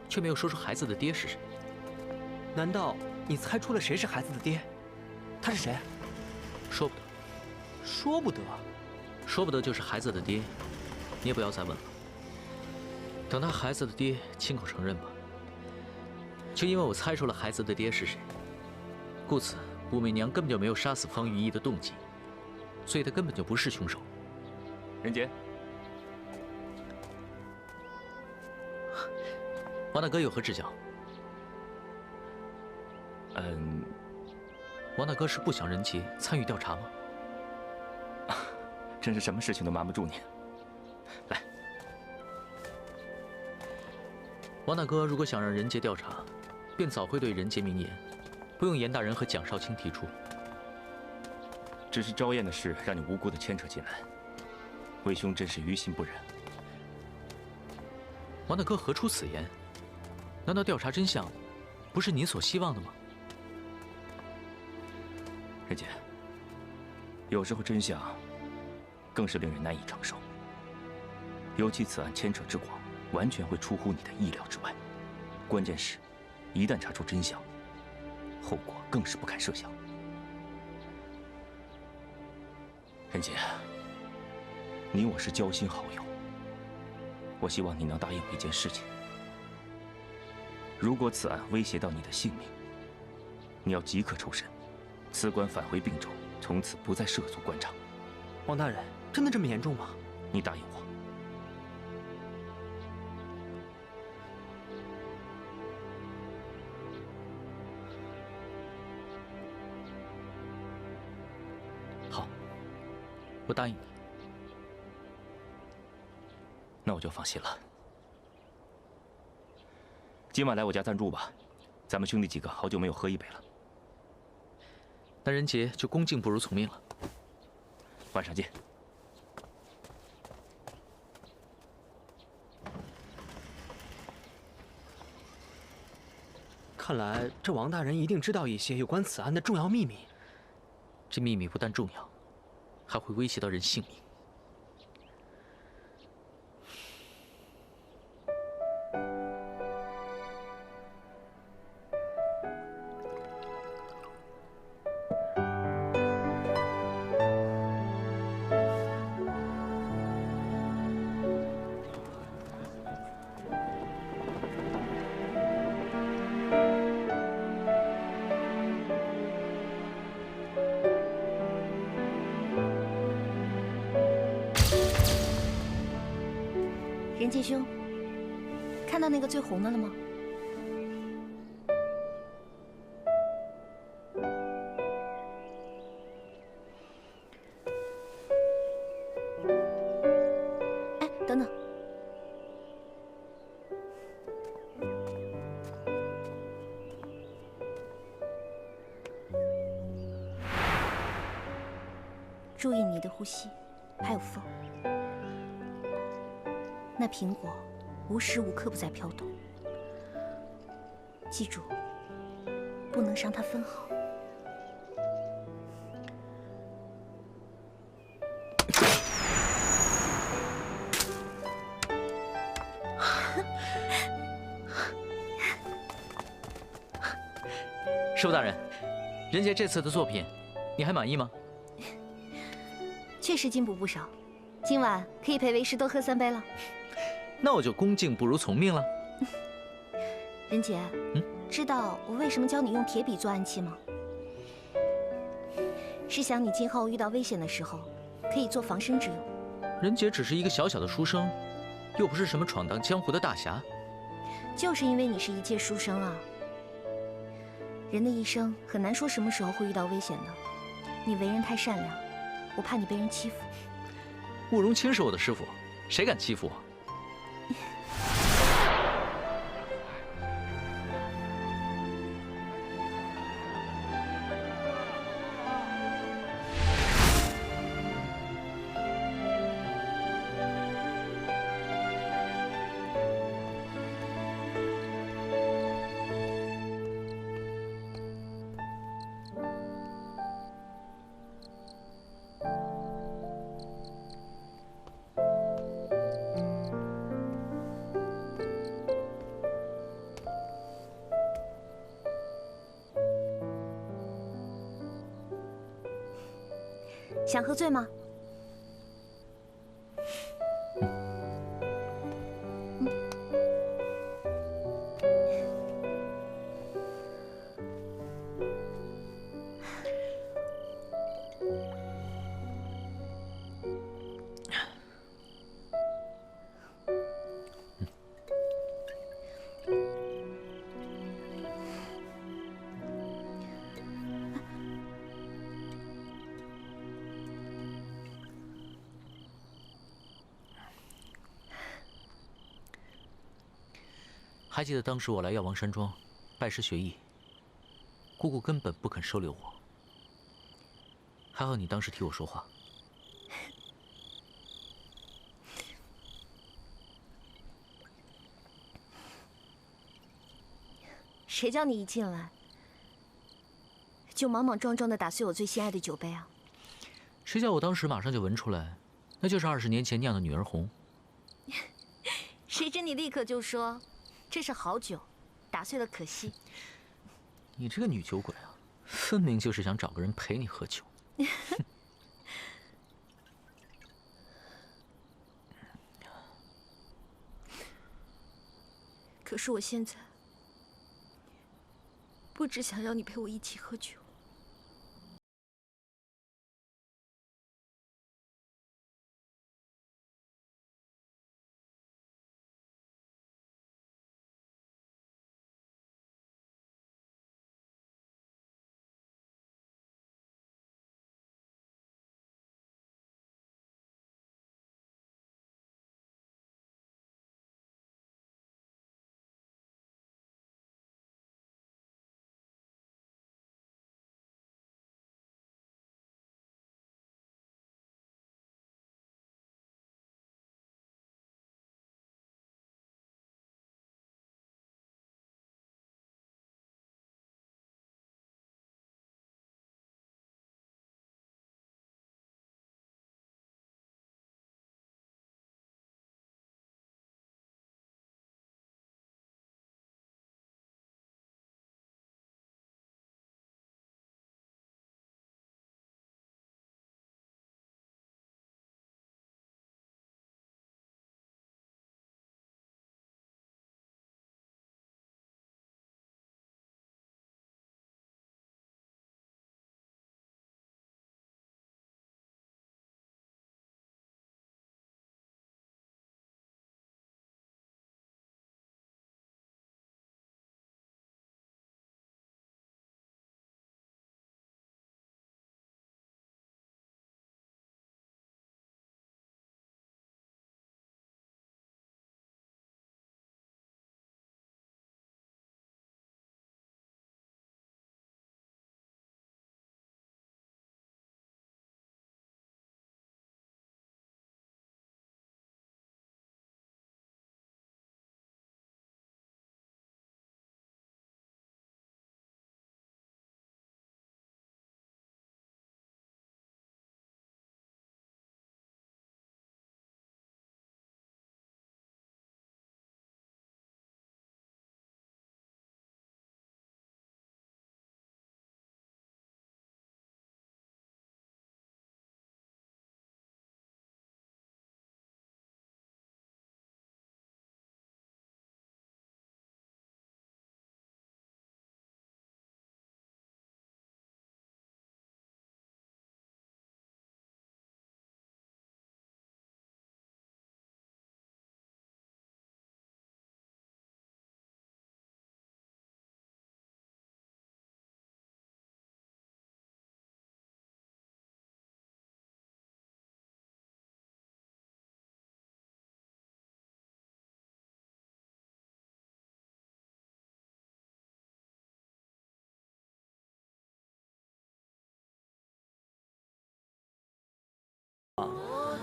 却没有说出孩子的爹是谁。难道你猜出了谁是孩子的爹？他是谁？说不得。说不得？说不得就是孩子的爹，你也不要再问了。等他孩子的爹亲口承认吧。就因为我猜出了孩子的爹是谁，故此武媚娘根本就没有杀死方玉一的动机，所以她根本就不是凶手。任杰，王大哥有何指教？王大哥是不想任杰参与调查吗？真是什么事情都瞒不住你。来，王大哥如果想让任杰调查，便早会对任杰明言，不用严大人和蒋少卿提出。只是昭燕的事让你无辜的牵扯进来，魏兄真是于心不忍。王大哥何出此言？难道调查真相不是您所希望的吗？任杰，有时候真相更是令人难以承受，尤其此案牵扯之广，完全会出乎你的意料之外。关键是，一旦查出真相，后果更是不堪设想。任杰，你我是交心好友，我希望你能答应我一件事情：如果此案威胁到你的性命，你要即刻抽身，辞官返回并州，从此不再涉足官场。王大人，真的这么严重吗？你答应我。好，我答应你。那我就放心了。今晚来我家暂住吧，咱们兄弟几个好久没有喝一杯了。那任杰就恭敬不如从命了。晚上见。看来这王大人一定知道一些有关此案的重要秘密。这秘密不但重要，还会威胁到人性命。任杰兄，看到那个最红的了吗？哎，等等，注意你的呼吸，还有风。那苹果无时无刻不在飘动，记住，不能伤它分毫。师傅大人，任杰这次的作品，你还满意吗？确实进步不少，今晚可以陪为师多喝3杯了。那我就恭敬不如从命了。任杰，知道我为什么教你用铁笔做暗器吗？是想你今后遇到危险的时候，可以做防身之用。任杰只是一个小小的书生，又不是什么闯荡江湖的大侠。就是因为你是一介书生啊。人的一生很难说什么时候会遇到危险的。你为人太善良，我怕你被人欺负。慕容清是我的师傅，谁敢欺负我？想喝醉吗？还记得当时我来药王山庄拜师学艺，姑姑根本不肯收留我。还好你当时替我说话。谁叫你一进来就莽莽撞撞地打碎我最心爱的酒杯啊？谁叫我当时马上就闻出来，那就是20年前酿的女儿红。谁知你立刻就说这是好酒，打碎了可惜。你这个女酒鬼啊，分明就是想找个人陪你喝酒。可是我现在不只想要你陪我一起喝酒。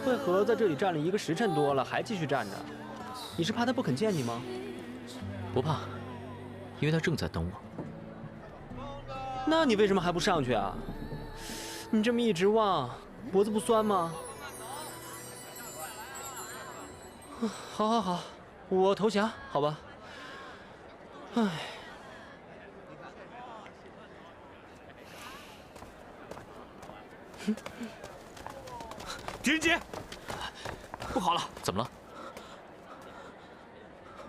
为何在这里站了1个时辰多了还继续站着？你是怕他不肯见你吗？不怕，因为他正在等我。那你为什么还不上去啊？你这么一直望，脖子不酸吗？好好好，我投降，好吧。唉。狄仁杰，不好了！怎么了？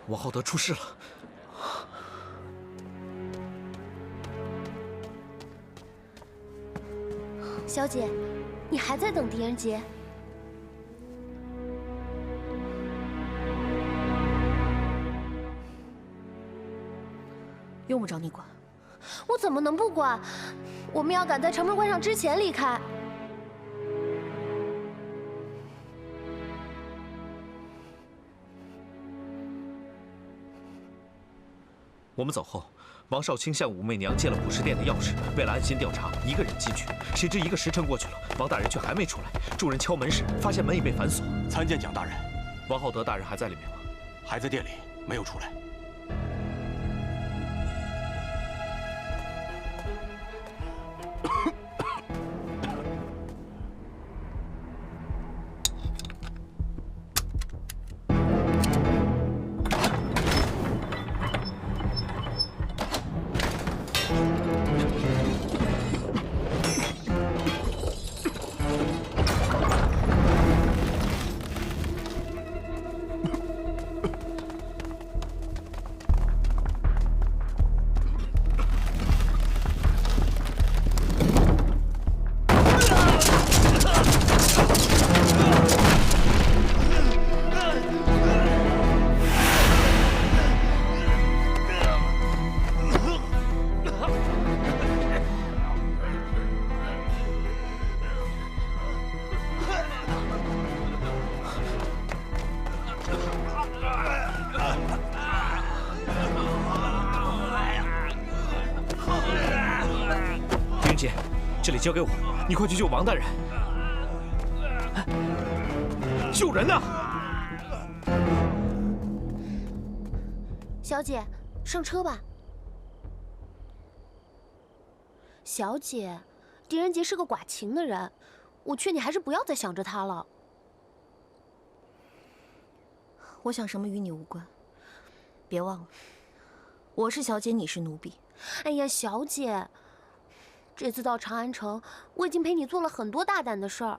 王浩德出事了。小姐，你还在等狄仁杰？用不着你管。我怎么能不管？我们要赶在城门关上之前离开。我们走后，王少卿向武媚娘借了普食殿的钥匙，为了安心调查，一个人进去。谁知1个时辰过去了，王大人却还没出来。众人敲门时，发现门已被反锁。参见蒋大人。王浩德大人还在里面吗？还在店里，没有出来。这里交给我，你快去救王大人。救人呐！小姐，上车吧。小姐，狄仁杰是个寡情的人，我劝你还是不要再想着他了。我想什么与你无关，别忘了，我是小姐，你是奴婢。哎呀，小姐。这次到长安城，我已经陪你做了很多大胆的事儿，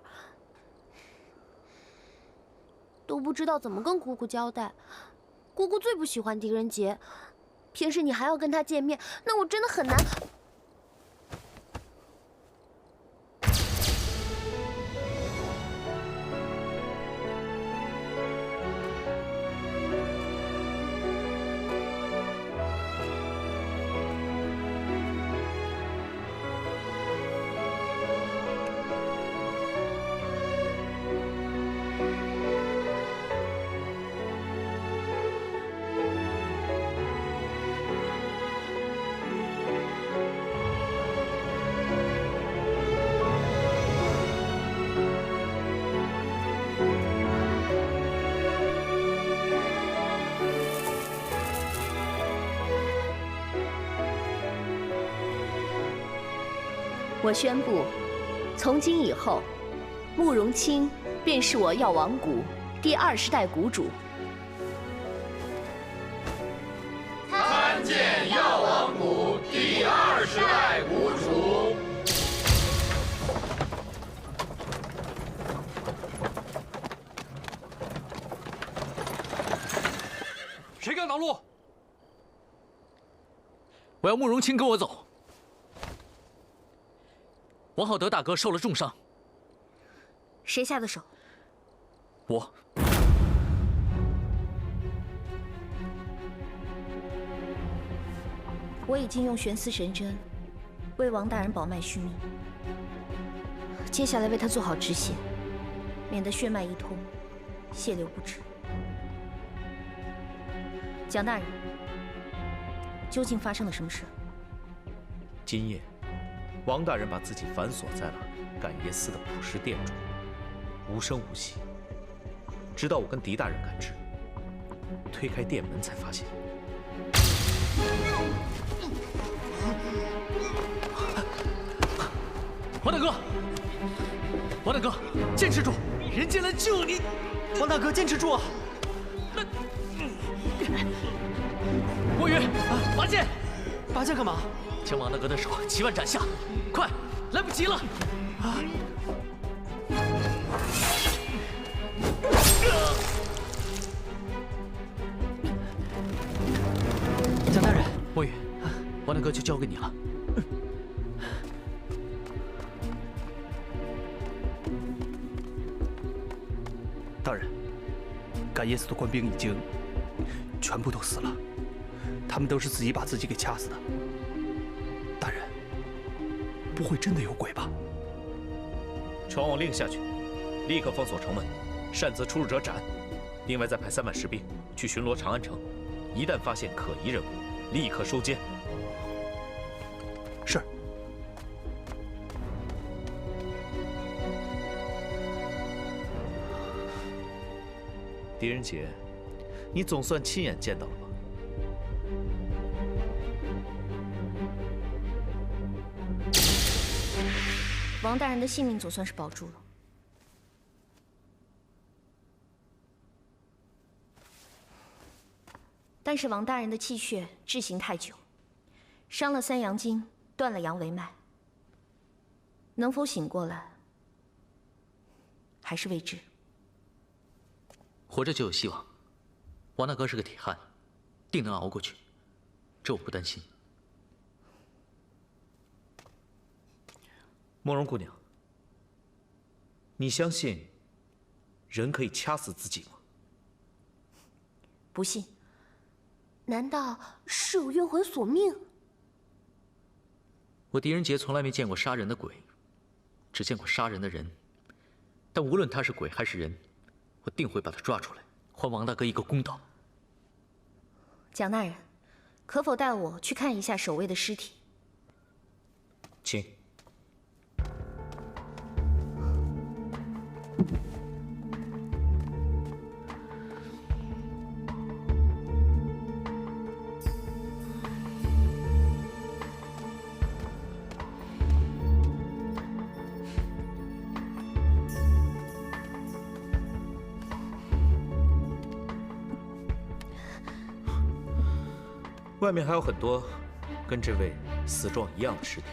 都不知道怎么跟姑姑交代。姑姑最不喜欢狄仁杰，偏是你还要跟他见面，那我真的很难。我宣布，从今以后，慕容清便是我药王谷第20代谷主。参见药王谷第20代谷主。谁敢挡路？我要慕容清跟我走。王浩德大哥受了重伤，谁下的手？我。我已经用悬丝神针为王大人保脉续命，接下来为他做好止血，免得血脉一通，血流不止。蒋大人，究竟发生了什么事？今夜，王大人把自己反锁在了感业寺的普食殿中，无声无息，直到我跟狄大人赶至，推开殿门才发现。王大哥，王大哥，坚持住，人家来救你！王大哥，坚持住啊！墨云，拔剑！拔剑干嘛？将王大哥的手齐腕斩下！快，来不及了！啊！蒋大人，墨云，王大哥就交给你了。大人，感业寺的官兵已经全部都死了，他们都是自己把自己给掐死的。大人，不会真的有鬼吧？传我令下去，立刻封锁城门，擅自出入者斩。另外再派3万士兵去巡逻长安城，一旦发现可疑人物，立刻收监。是。狄仁杰，你总算亲眼见到了吧？王大人的性命总算是保住了。但是王大人的气血滞行太久，伤了三阳经，断了阳维脉，能否醒过来，还是未知。活着就有希望，王大哥是个铁汉，定能熬过去，这我不担心。慕容姑娘，你相信人可以掐死自己吗？不信。难道是有冤魂索命？我狄仁杰从来没见过杀人的鬼，只见过杀人的人。但无论他是鬼还是人，我定会把他抓出来，还王大哥一个公道。蒋大人，可否带我去看一下守卫的尸体？请。外面还有很多跟这位死状一样的尸体。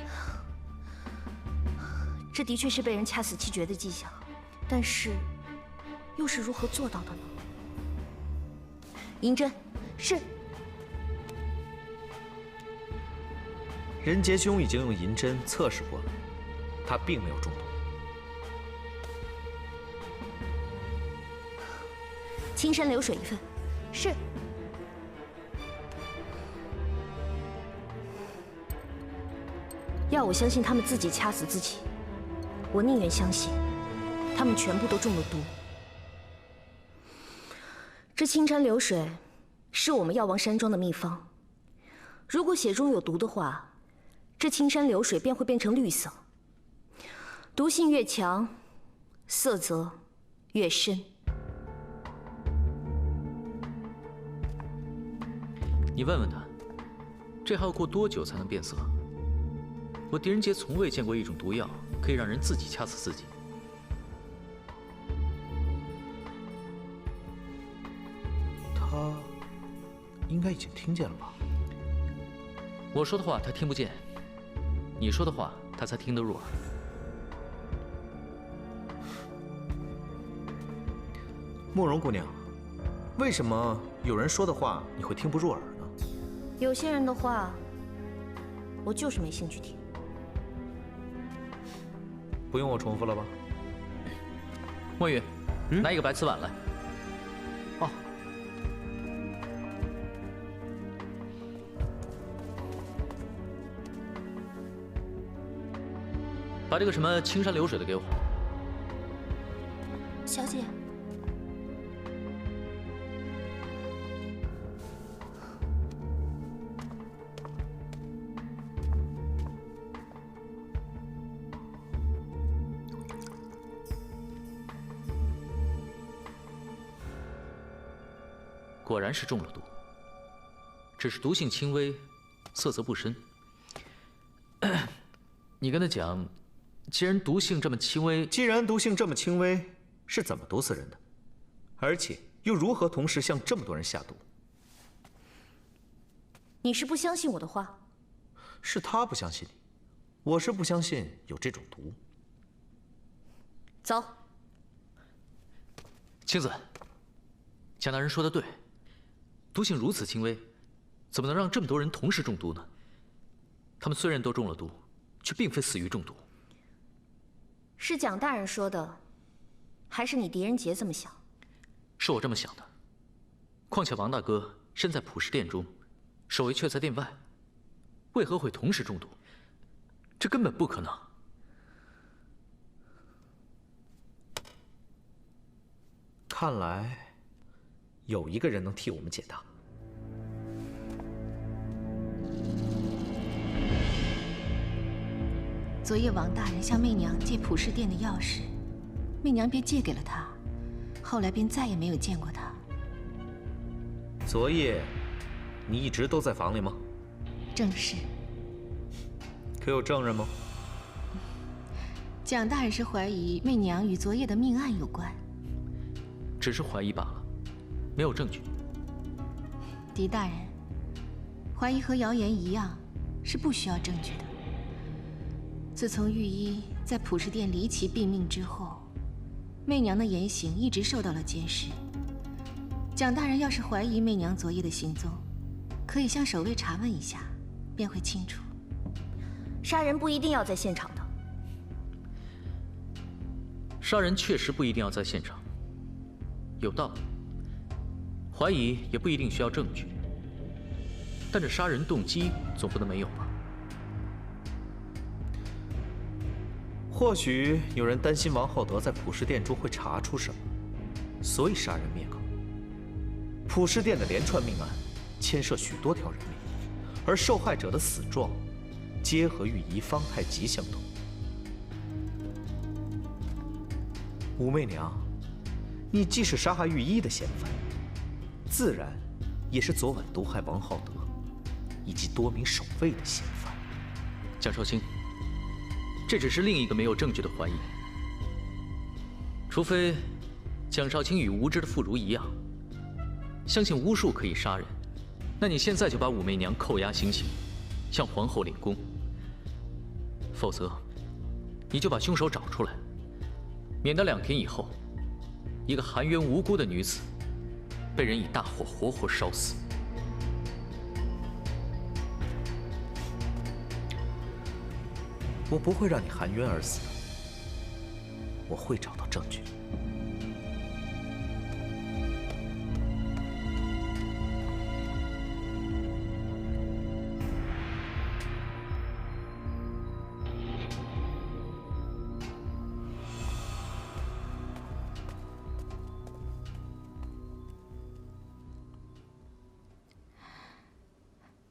这的确是被人掐死气绝的迹象，但是又是如何做到的呢？银针，是。任杰兄已经用银针测试过了，他并没有中毒。青山流水一份，是。要我相信他们自己掐死自己，我宁愿相信他们全部都中了毒。这青山流水是我们药王山庄的秘方，如果血中有毒的话，这青山流水便会变成绿色，毒性越强，色泽越深。你问问他，这还要过多久才能变色？我狄仁杰从未见过一种毒药可以让人自己掐死自己。他应该已经听见了吧？我说的话他听不见，你说的话他才听得入耳。慕容姑娘，为什么有人说的话你会听不入耳呢？有些人的话，我就是没兴趣听。不用我重复了吧？墨雨，拿一个白瓷碗来。哦。把这个什么青山流水的给我。小姐。果然是中了毒，只是毒性轻微，色泽不深。你跟他讲，既然毒性这么轻微，是怎么毒死人的？而且又如何同时向这么多人下毒？你是不相信我的话？是他不相信你，我是不相信有这种毒。走。青子，蒋大人说的对。毒性如此轻微，怎么能让这么多人同时中毒呢？他们虽然都中了毒，却并非死于中毒。是蒋大人说的，还是你狄仁杰这么想？是我这么想的。况且王大哥身在普世殿中，守卫却在殿外，为何会同时中毒？这根本不可能。看来有一个人能替我们解答。昨夜王大人向媚娘借普世殿的钥匙，媚娘便借给了他，后来便再也没有见过他。昨夜，你一直都在房里吗？正是。可有证人吗？蒋大人是怀疑媚娘与昨夜的命案有关，只是怀疑罢了，没有证据。狄大人，怀疑和谣言一样，是不需要证据的。自从御医在普世殿离奇毙命之后，媚娘的言行一直受到了监视。蒋大人要是怀疑媚娘昨夜的行踪，可以向守卫查问一下，便会清楚。杀人不一定要在现场的。杀人确实不一定要在现场，有道理。怀疑也不一定需要证据，但这杀人动机总不能没有吧？或许有人担心王浩德在普世殿中会查出什么，所以杀人灭口。普世殿的连串命案牵涉许多条人命，而受害者的死状皆和御医方太极相同。武媚娘，你既是杀害御医的嫌犯，自然也是昨晚毒害王浩德以及多名守卫的嫌犯。蒋少卿，这只是另一个没有证据的怀疑。除非蒋少卿与无知的妇孺一样，相信巫术可以杀人，那你现在就把武媚娘扣押行刑，向皇后领功。否则，你就把凶手找出来，免得2天以后，一个含冤无辜的女子被人以大火活活烧死。我不会让你含冤而死的，我会找到证据。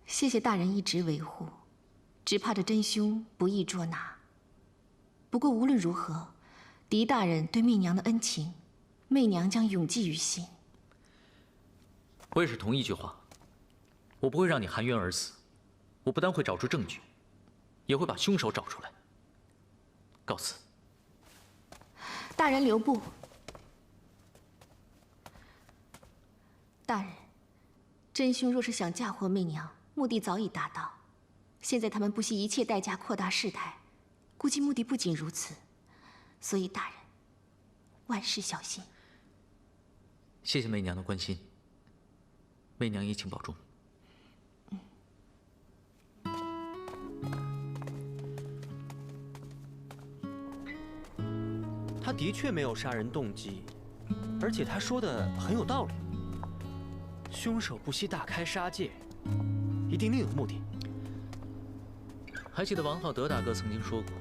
谢谢大人一直维护，只怕这真凶不易捉拿。不过无论如何，狄大人对媚娘的恩情，媚娘将永记于心。我也是同一句话，我不会让你含冤而死，我不但会找出证据，也会把凶手找出来。告辞。大人留步。大人，真凶若是想嫁祸媚娘，目的早已达到。现在他们不惜一切代价扩大事态，估计目的不仅如此。所以大人，万事小心。谢谢媚娘的关心，媚娘也请保重。他的确没有杀人动机，而且他说的很有道理。凶手不惜大开杀戒，一定另有目的。还记得王浩德大哥曾经说过，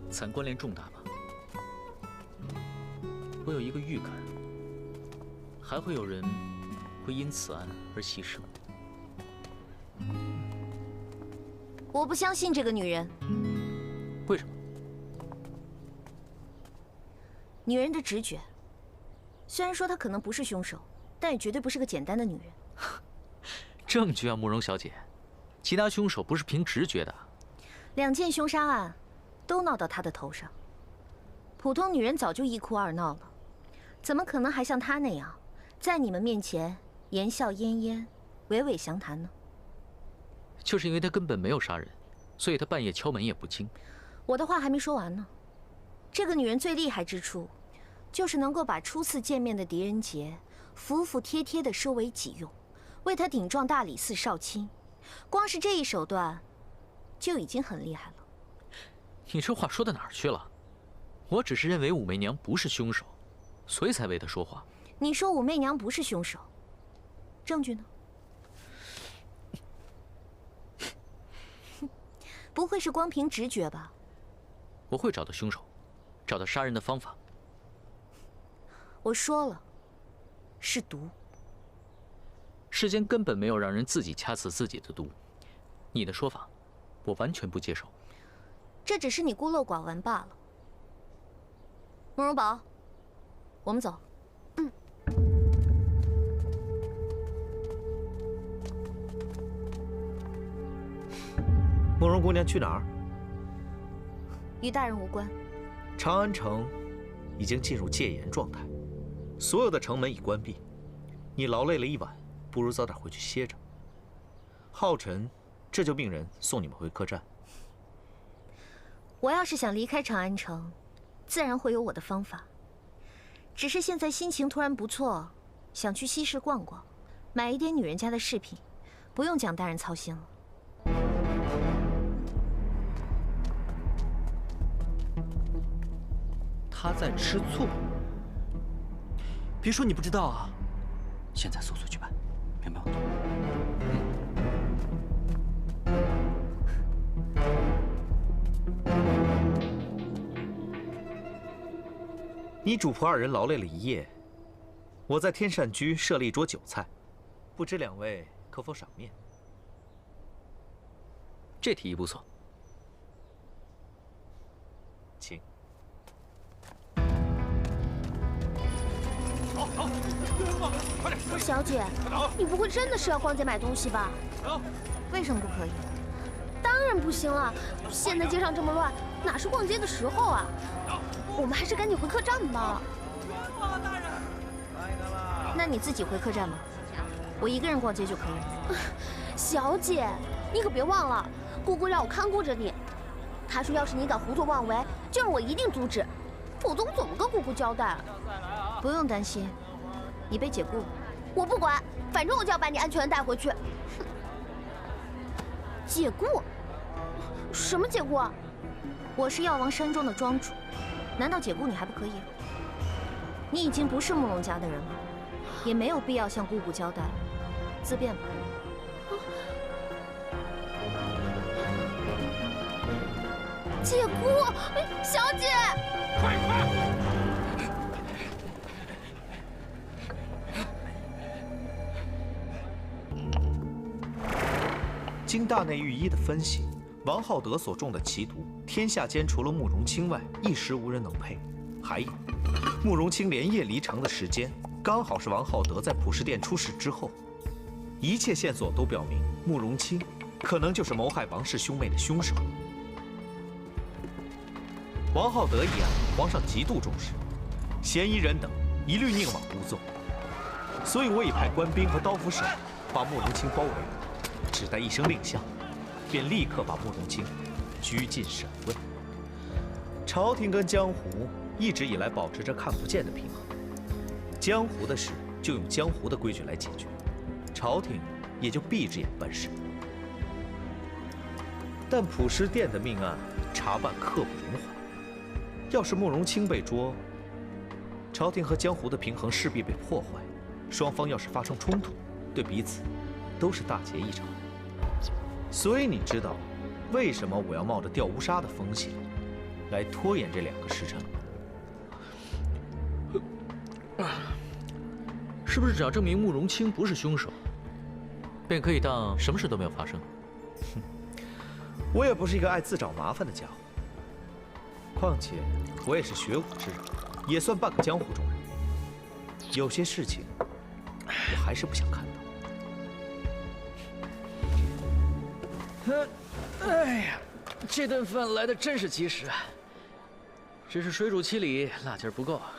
惨关联重大吗？我有一个预感，还会有人会因此案而牺牲。我不相信这个女人。为什么？女人的直觉。虽然说她可能不是凶手，但也绝对不是个简单的女人。证据啊，慕容小姐，其他凶手不是凭直觉的。2件凶杀案都闹到她的头上，普通女人早就一哭二闹了，怎么可能还像她那样，在你们面前言笑晏晏、娓娓详谈呢？就是因为她根本没有杀人，所以她半夜敲门也不惊。我的话还没说完呢。这个女人最厉害之处，就是能够把初次见面的狄仁杰服服帖帖地收为己用，为他顶撞大理寺少卿。光是这一手段，就已经很厉害了。你这话说到哪儿去了？我只是认为武媚娘不是凶手，所以才为她说话。你说武媚娘不是凶手，证据呢？不会是光凭直觉吧？我会找到凶手，找到杀人的方法。我说了，是毒。世间根本没有让人自己掐死自己的毒，你的说法，我完全不接受。这只是你孤陋寡闻罢了。慕容宝，我们走。慕容姑娘去哪儿？与大人无关。长安城已经进入戒严状态，所有的城门已关闭。你劳累了一晚，不如早点回去歇着。浩辰这就命人送你们回客栈。我要是想离开长安城，自然会有我的方法。只是现在心情突然不错，想去西市逛逛，买一点女人家的饰品，不用蒋大人操心了。他在吃醋。别说你不知道啊，现在速速去办，明白吗？你主仆二人劳累了一夜，我在天善居设了一桌酒菜，不知两位可否赏面？这提议不错，请。好，快点！小姐，你不会真的是要逛街买东西吧？为什么不可以？当然不行了，现在街上这么乱，哪是逛街的时候啊？我们还是赶紧回客栈吧。大人，那你自己回客栈吧，我一个人逛街就可以了。小姐，你可别忘了，姑姑让我看顾着你。她说，要是你敢胡作妄为，就让我一定阻止，否则我怎么跟姑姑交代？不用担心，你被解雇了。我不管，反正我就要把你安全的带回去。解雇？什么解雇啊？我是药王山庄的庄主，难道解雇你还不可以？你已经不是慕容家的人了，也没有必要向姑姑交代了，自便吧。解雇，小姐，快！经大内御医的分析，王浩德所中的奇毒，天下间除了慕容清外，一时无人能配。还有，慕容清连夜离城的时间，刚好是王浩德在普世殿出事之后。一切线索都表明，慕容清可能就是谋害王氏兄妹的凶手。王浩德一案，皇上极度重视，嫌疑人等一律宁枉勿纵，所以我已派官兵和刀斧手把慕容清包围。只待一声令下，便立刻把慕容清拘禁审问。朝廷跟江湖一直以来保持着看不见的平衡，江湖的事就用江湖的规矩来解决，朝廷也就闭着眼办事。但普世殿的命案查办刻不容缓，要是慕容清被捉，朝廷和江湖的平衡势必被破坏，双方要是发生冲突，对彼此都是大劫一场。所以你知道，为什么我要冒着掉乌纱的风险，来拖延这2个时辰了？是不是只要证明慕容清不是凶手，便可以当什么事都没有发生？哼，我也不是一个爱自找麻烦的家伙。况且我也是学武之人，也算半个江湖中人。有些事情，我还是不想看到。哎呀，这顿饭来的真是及时啊！只是水煮七里辣劲儿不够啊。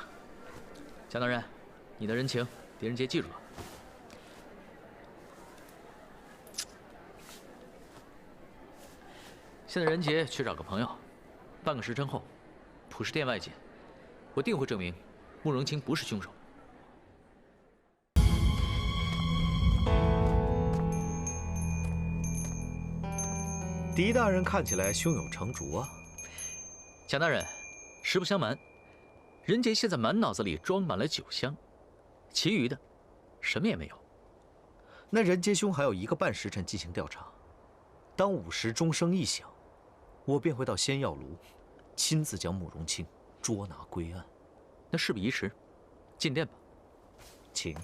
蒋大人，你的人情，狄仁杰记住了。现在仁杰去找个朋友，半个时辰后，普世殿外见，我定会证明慕容清不是凶手。狄大人看起来胸有成竹啊。蒋大人，实不相瞒，仁杰现在满脑子里装满了酒香，其余的什么也没有。那仁杰兄还有1个半时辰进行调查，当午时钟声一响，我便会到仙药炉，亲自将慕容清捉拿归案。那事不宜迟，进殿吧。请。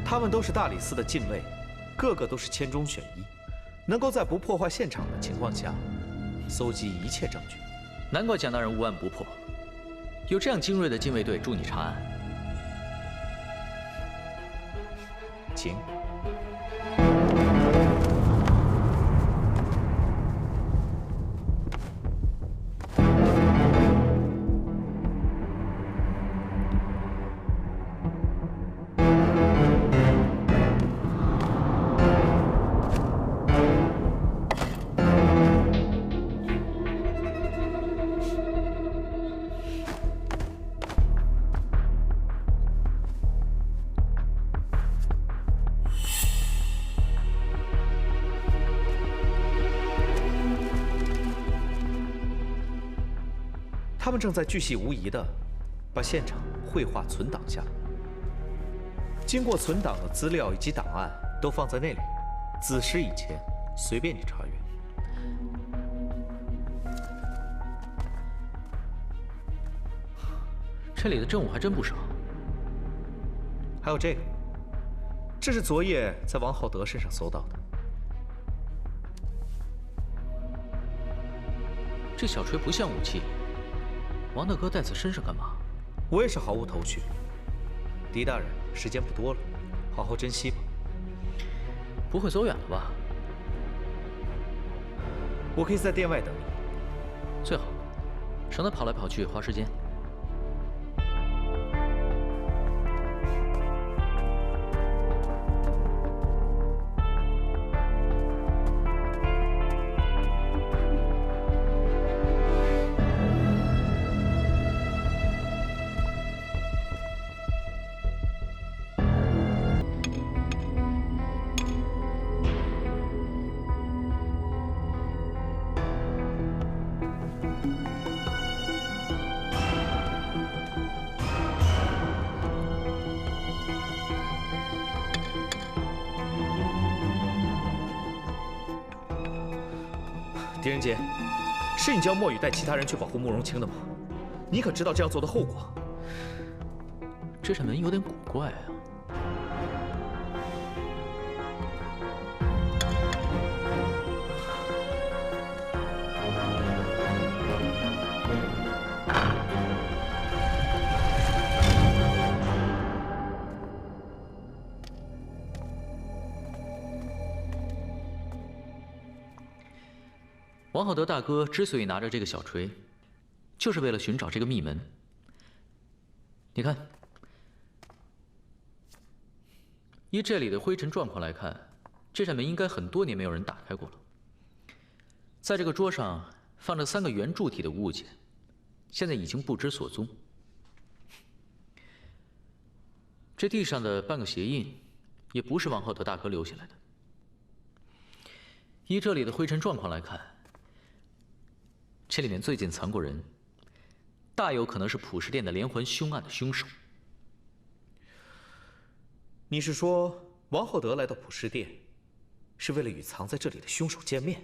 他们都是大理寺的禁卫，个个都是千中选一，能够在不破坏现场的情况下，搜集一切证据。难怪蒋大人无案不破，有这样精锐的禁卫队助你查案。请。他们正在巨细无遗地把现场绘画存档下来，经过存档的资料以及档案都放在那里，子时以前随便你查阅。这里的证物还真不少，还有这个，这是昨夜在王浩德身上搜到的。这小锤不像武器。王大哥带在身上干嘛？我也是毫无头绪。狄大人，时间不多了，好好珍惜吧。不会走远了吧？我可以在店外等你。最好，省得跑来跑去花时间。狄仁杰，是你叫墨雨带其他人去保护慕容清的吗？你可知道这样做的后果？这扇门有点古怪啊。王浩德大哥之所以拿着这个小锤，就是为了寻找这个密门。你看，依这里的灰尘状况来看，这扇门应该很多年没有人打开过了。在这个桌上放着3个圆柱体的物件，现在已经不知所踪。这地上的半个鞋印，也不是王浩德大哥留下来的。依这里的灰尘状况来看，这里面最近藏过人，大有可能是普世殿的连环凶案的凶手。你是说王浩德来到普世殿，是为了与藏在这里的凶手见面？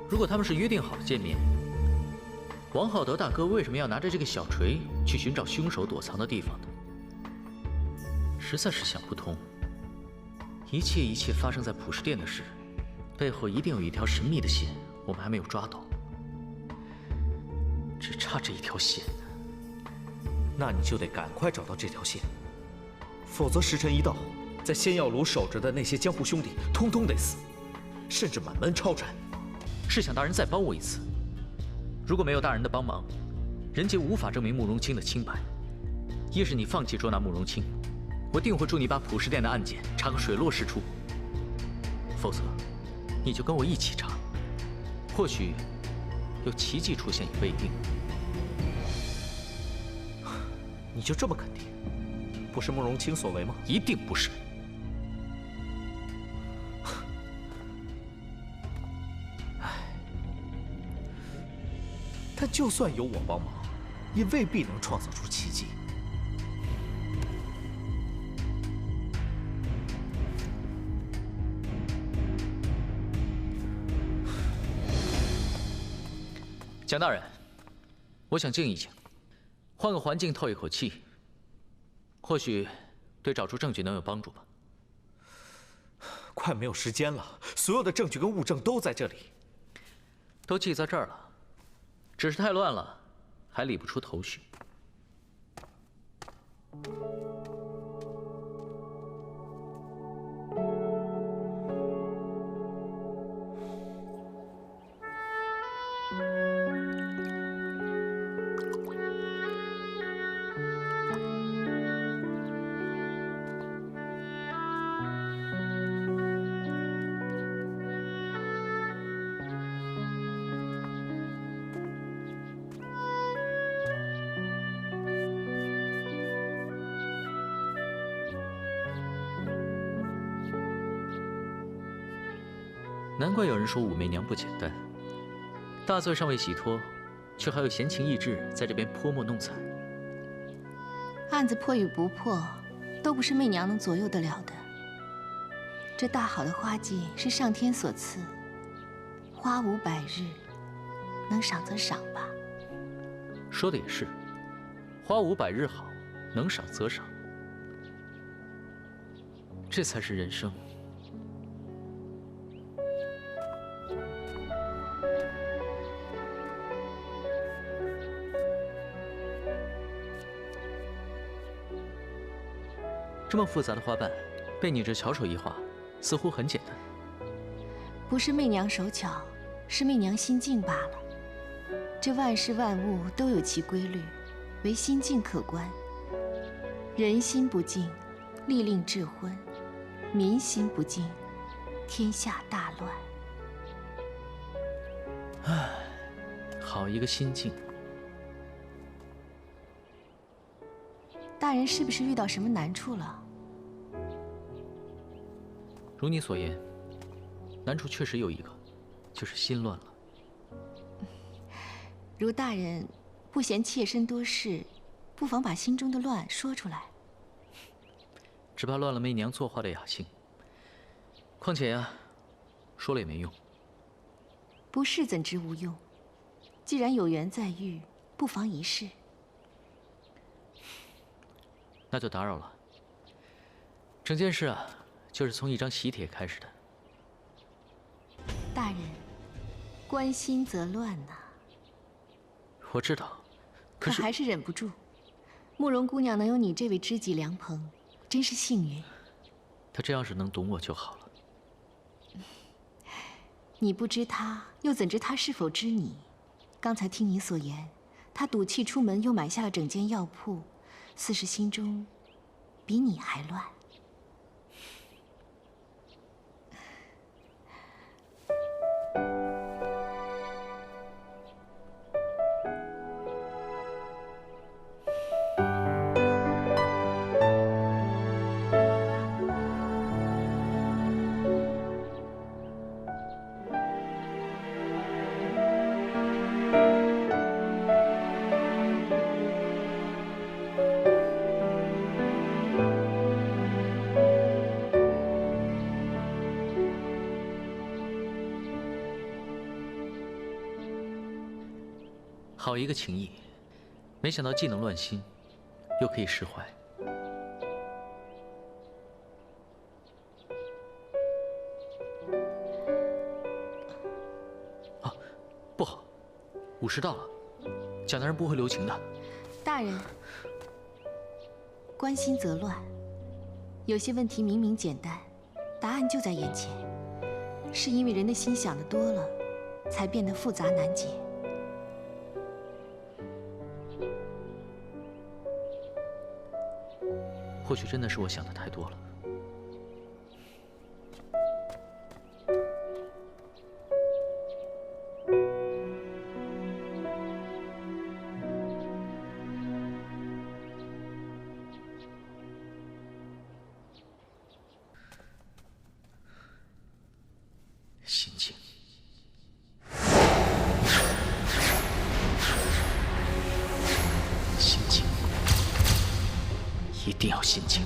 如果他们是约定好了见面，王浩德大哥为什么要拿着这个小锤去寻找凶手躲藏的地方呢？实在是想不通。一切发生在普世殿的事，背后一定有一条神秘的线，我们还没有抓到，只差这一条线。那你就得赶快找到这条线，否则时辰一到，在仙药炉守着的那些江湖兄弟通通得死，甚至满门抄斩。是想大人再帮我一次。如果没有大人的帮忙，人杰无法证明慕容清的清白。一是你放弃捉拿慕容清，我定会助你把普世殿的案件查个水落石出；否则，你就跟我一起查，或许有奇迹出现也未定。你就这么肯定，不是慕容清所为吗？一定不是。但就算有我帮忙，也未必能创造出奇迹。蒋大人，我想静一静，换个环境透一口气，或许对找出证据能有帮助吧。快没有时间了，所有的证据跟物证都在这里，都记在这儿了，只是太乱了，还理不出头绪。难怪有人说武媚娘不简单，大罪尚未洗脱，却还有闲情逸致在这边泼墨弄彩。案子破与不破，都不是媚娘能左右得了的。这大好的花季是上天所赐，花无百日，能赏则赏吧。说的也是，花无百日好，能赏则赏，这才是人生。这么复杂的花瓣，被你这巧手一画，似乎很简单。不是媚娘手巧，是媚娘心境罢了。这万事万物都有其规律，唯心境可观。人心不静，利令智昏；民心不静，天下大乱。唉，好一个心境！大人是不是遇到什么难处了？如你所言，难处确实有一个，就是心乱了。如大人不嫌妾身多事，不妨把心中的乱说出来。只怕乱了媚娘作画的雅兴。况且呀，说了也没用。不试怎知无用？既然有缘在遇，不妨一试。那就打扰了。整件事啊，就是从一张喜帖开始的。大人，关心则乱呐。我知道，可还是忍不住。慕容姑娘能有你这位知己良朋，真是幸运。她这要是能懂我就好了。你不知她，又怎知她是否知你？刚才听你所言，她赌气出门，又买下了整间药铺，似是心中比你还乱。好一个情谊，没想到既能乱心，又可以释怀。啊，不好，午时到了，蒋大人不会留情的。大人，关心则乱，有些问题明明简单，答案就在眼前，是因为人的心想的多了，才变得复杂难解。或许真的是我想的太多了。心境，心境。一定要心静。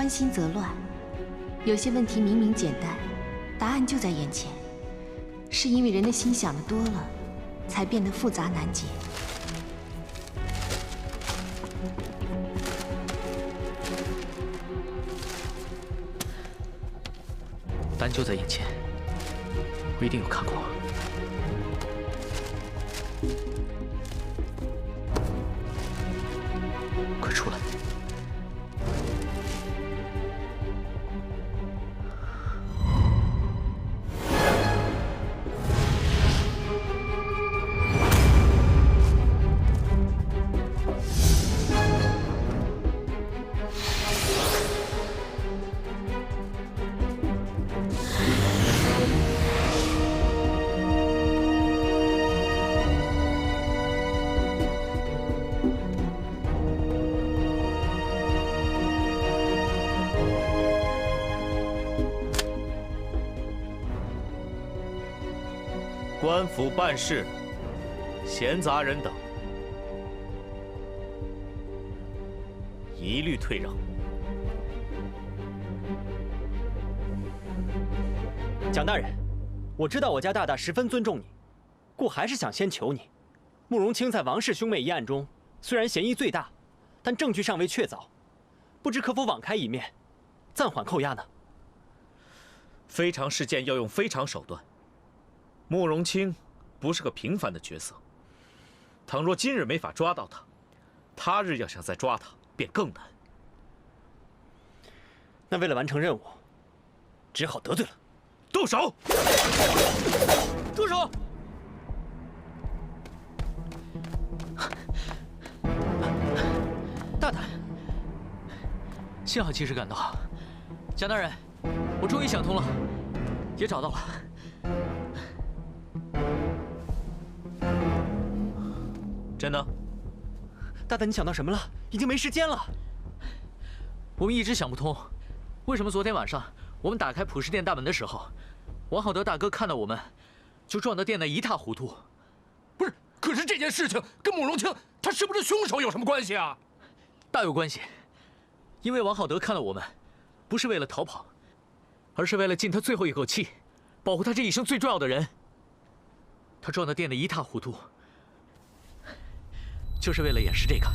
关心则乱。有些问题明明简单，答案就在眼前，是因为人的心想的多了，才变得复杂难解。答案就在眼前，我一定有看过。快出来！官府办事，闲杂人等一律退让。蒋大人，我知道我家大大十分尊重你，故还是想先求你。慕容清在王氏兄妹一案中，虽然嫌疑最大，但证据尚未确凿，不知可否网开一面，暂缓扣押呢？非常事件要用非常手段。慕容清不是个平凡的角色，倘若今日没法抓到他，他日要想再抓他便更难。那为了完成任务，只好得罪了。动手！住手！大胆！幸好及时赶到，蒋大人，我终于想通了，也找到了。真的？大大，你想到什么了？已经没时间了。我们一直想不通，为什么昨天晚上我们打开普世店大门的时候，王浩德大哥看到我们，就撞得店内一塌糊涂。不是，可是这件事情跟慕容清他是不是凶手有什么关系啊？大有关系，因为王浩德看到我们，不是为了逃跑，而是为了尽他最后一口气，保护他这一生最重要的人。他撞得店内一塌糊涂，就是为了掩饰这个。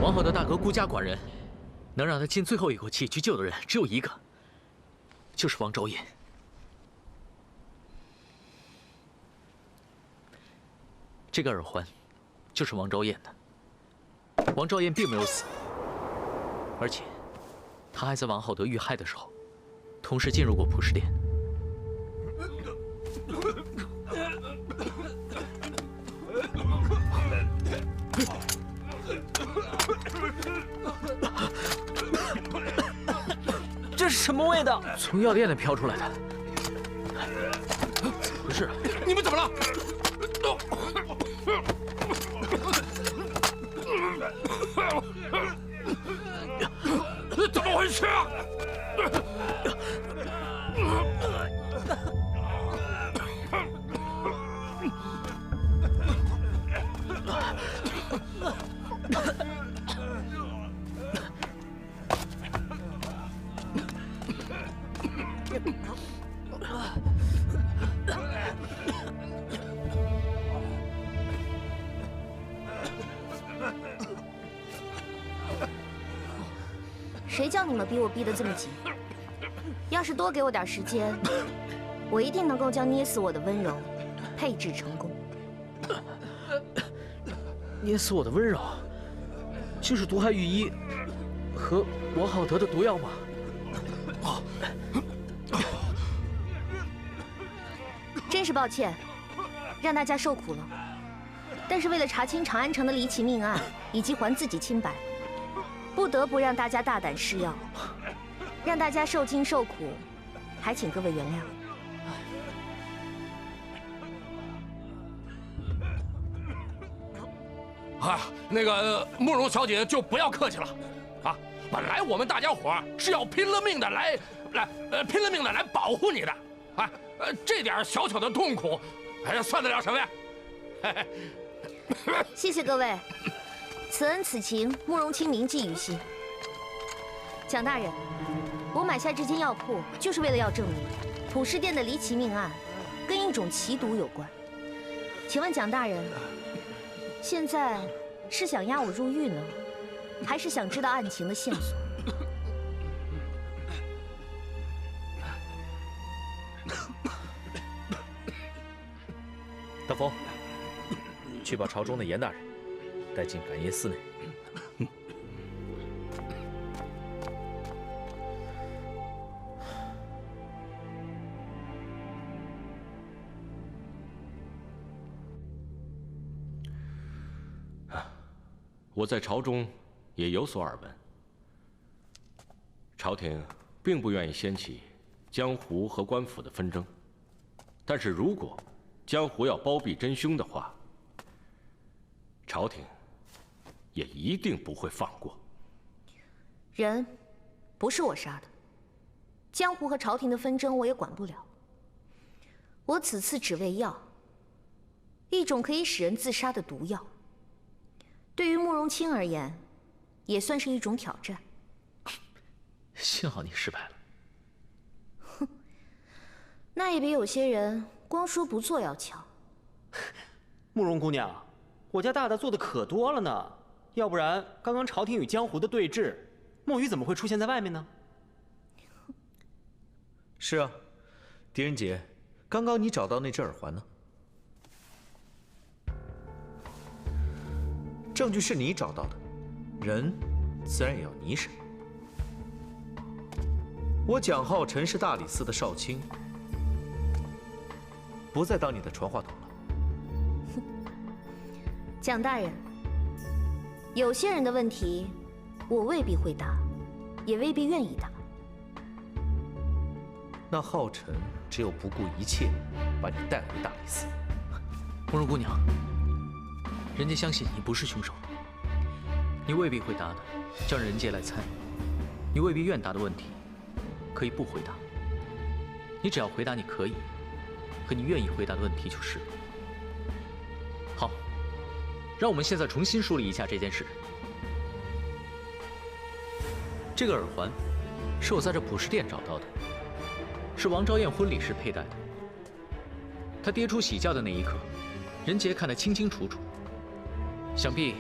王浩德大哥孤家寡人，能让他尽最后一口气去救的人只有一个，就是王昭彦。这个耳环，就是王昭彦的。王昭彦并没有死，而且他还在王浩德遇害的时候，同时进入过普世店。这是什么味道？从药店里飘出来的。不是，你们怎么了？怎么回事啊？谁叫你们逼我逼得这么紧？要是多给我点时间，我一定能够将捏死我的温柔配置成功。捏死我的温柔，就是毒害御医和王浩德的毒药吗？真是抱歉，让大家受苦了。但是为了查清长安城的离奇命案，以及还自己清白，不得不让大家大胆施药，让大家受尽受苦，还请各位原谅。啊，那个慕容小姐就不要客气了，啊，本来我们大家伙是要拼了命的来保护你的，啊，这点小小的痛苦，哎呀，算得了什么呀？谢谢各位，此恩此情，慕容清铭记于心。蒋大人，我买下这间药铺，就是为了要证明普世殿的离奇命案跟一种奇毒有关。请问蒋大人，现在是想押我入狱呢，还是想知道案情的线索？大风，去把朝中的严大人带进感业寺内。我在朝中也有所耳闻，朝廷并不愿意掀起江湖和官府的纷争，但是如果江湖要包庇真凶的话，朝廷也一定不会放过。人不是我杀的，江湖和朝廷的纷争我也管不了。我此次只为药，一种可以使人自杀的毒药。对于慕容清而言，也算是一种挑战。幸好你失败了。哼，那也比有些人光说不做要强。慕容姑娘，我家大大做的可多了呢，要不然刚刚朝廷与江湖的对峙，墨鱼怎么会出现在外面呢？是啊，狄仁杰，刚刚你找到那只耳环呢？证据是你找到的，人自然也要你审。我蒋浩辰是大理寺的少卿，不再当你的传话筒了。蒋大人，有些人的问题，我未必会答，也未必愿意答。那浩辰只有不顾一切把你带回大理寺。慕容姑娘，人家相信你不是凶手，你未必会答的，叫人杰来猜；你未必愿答的问题，可以不回答。你只要回答你可以和你愿意回答的问题就是了。好，让我们现在重新梳理一下这件事。这个耳环是我在这普世殿找到的，是王昭燕婚礼时佩戴的。她跌出喜轿的那一刻，人杰看得清清楚楚，想必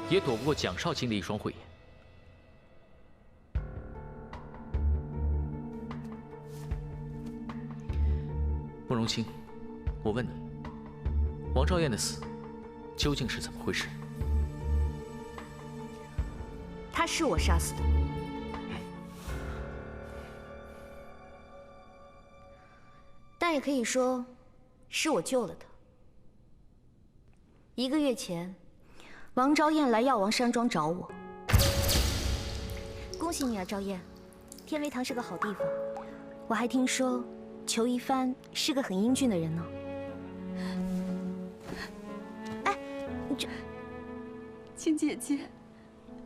也躲不过蒋少卿的一双慧眼。慕容清，我问你，王昭燕的死究竟是怎么回事？她是我杀死的，但也可以说是我救了她。1个月前，王昭燕来药王山庄找我。恭喜你啊，昭燕，天威堂是个好地方。我还听说裘一帆是个很英俊的人呢。哎，这亲姐姐，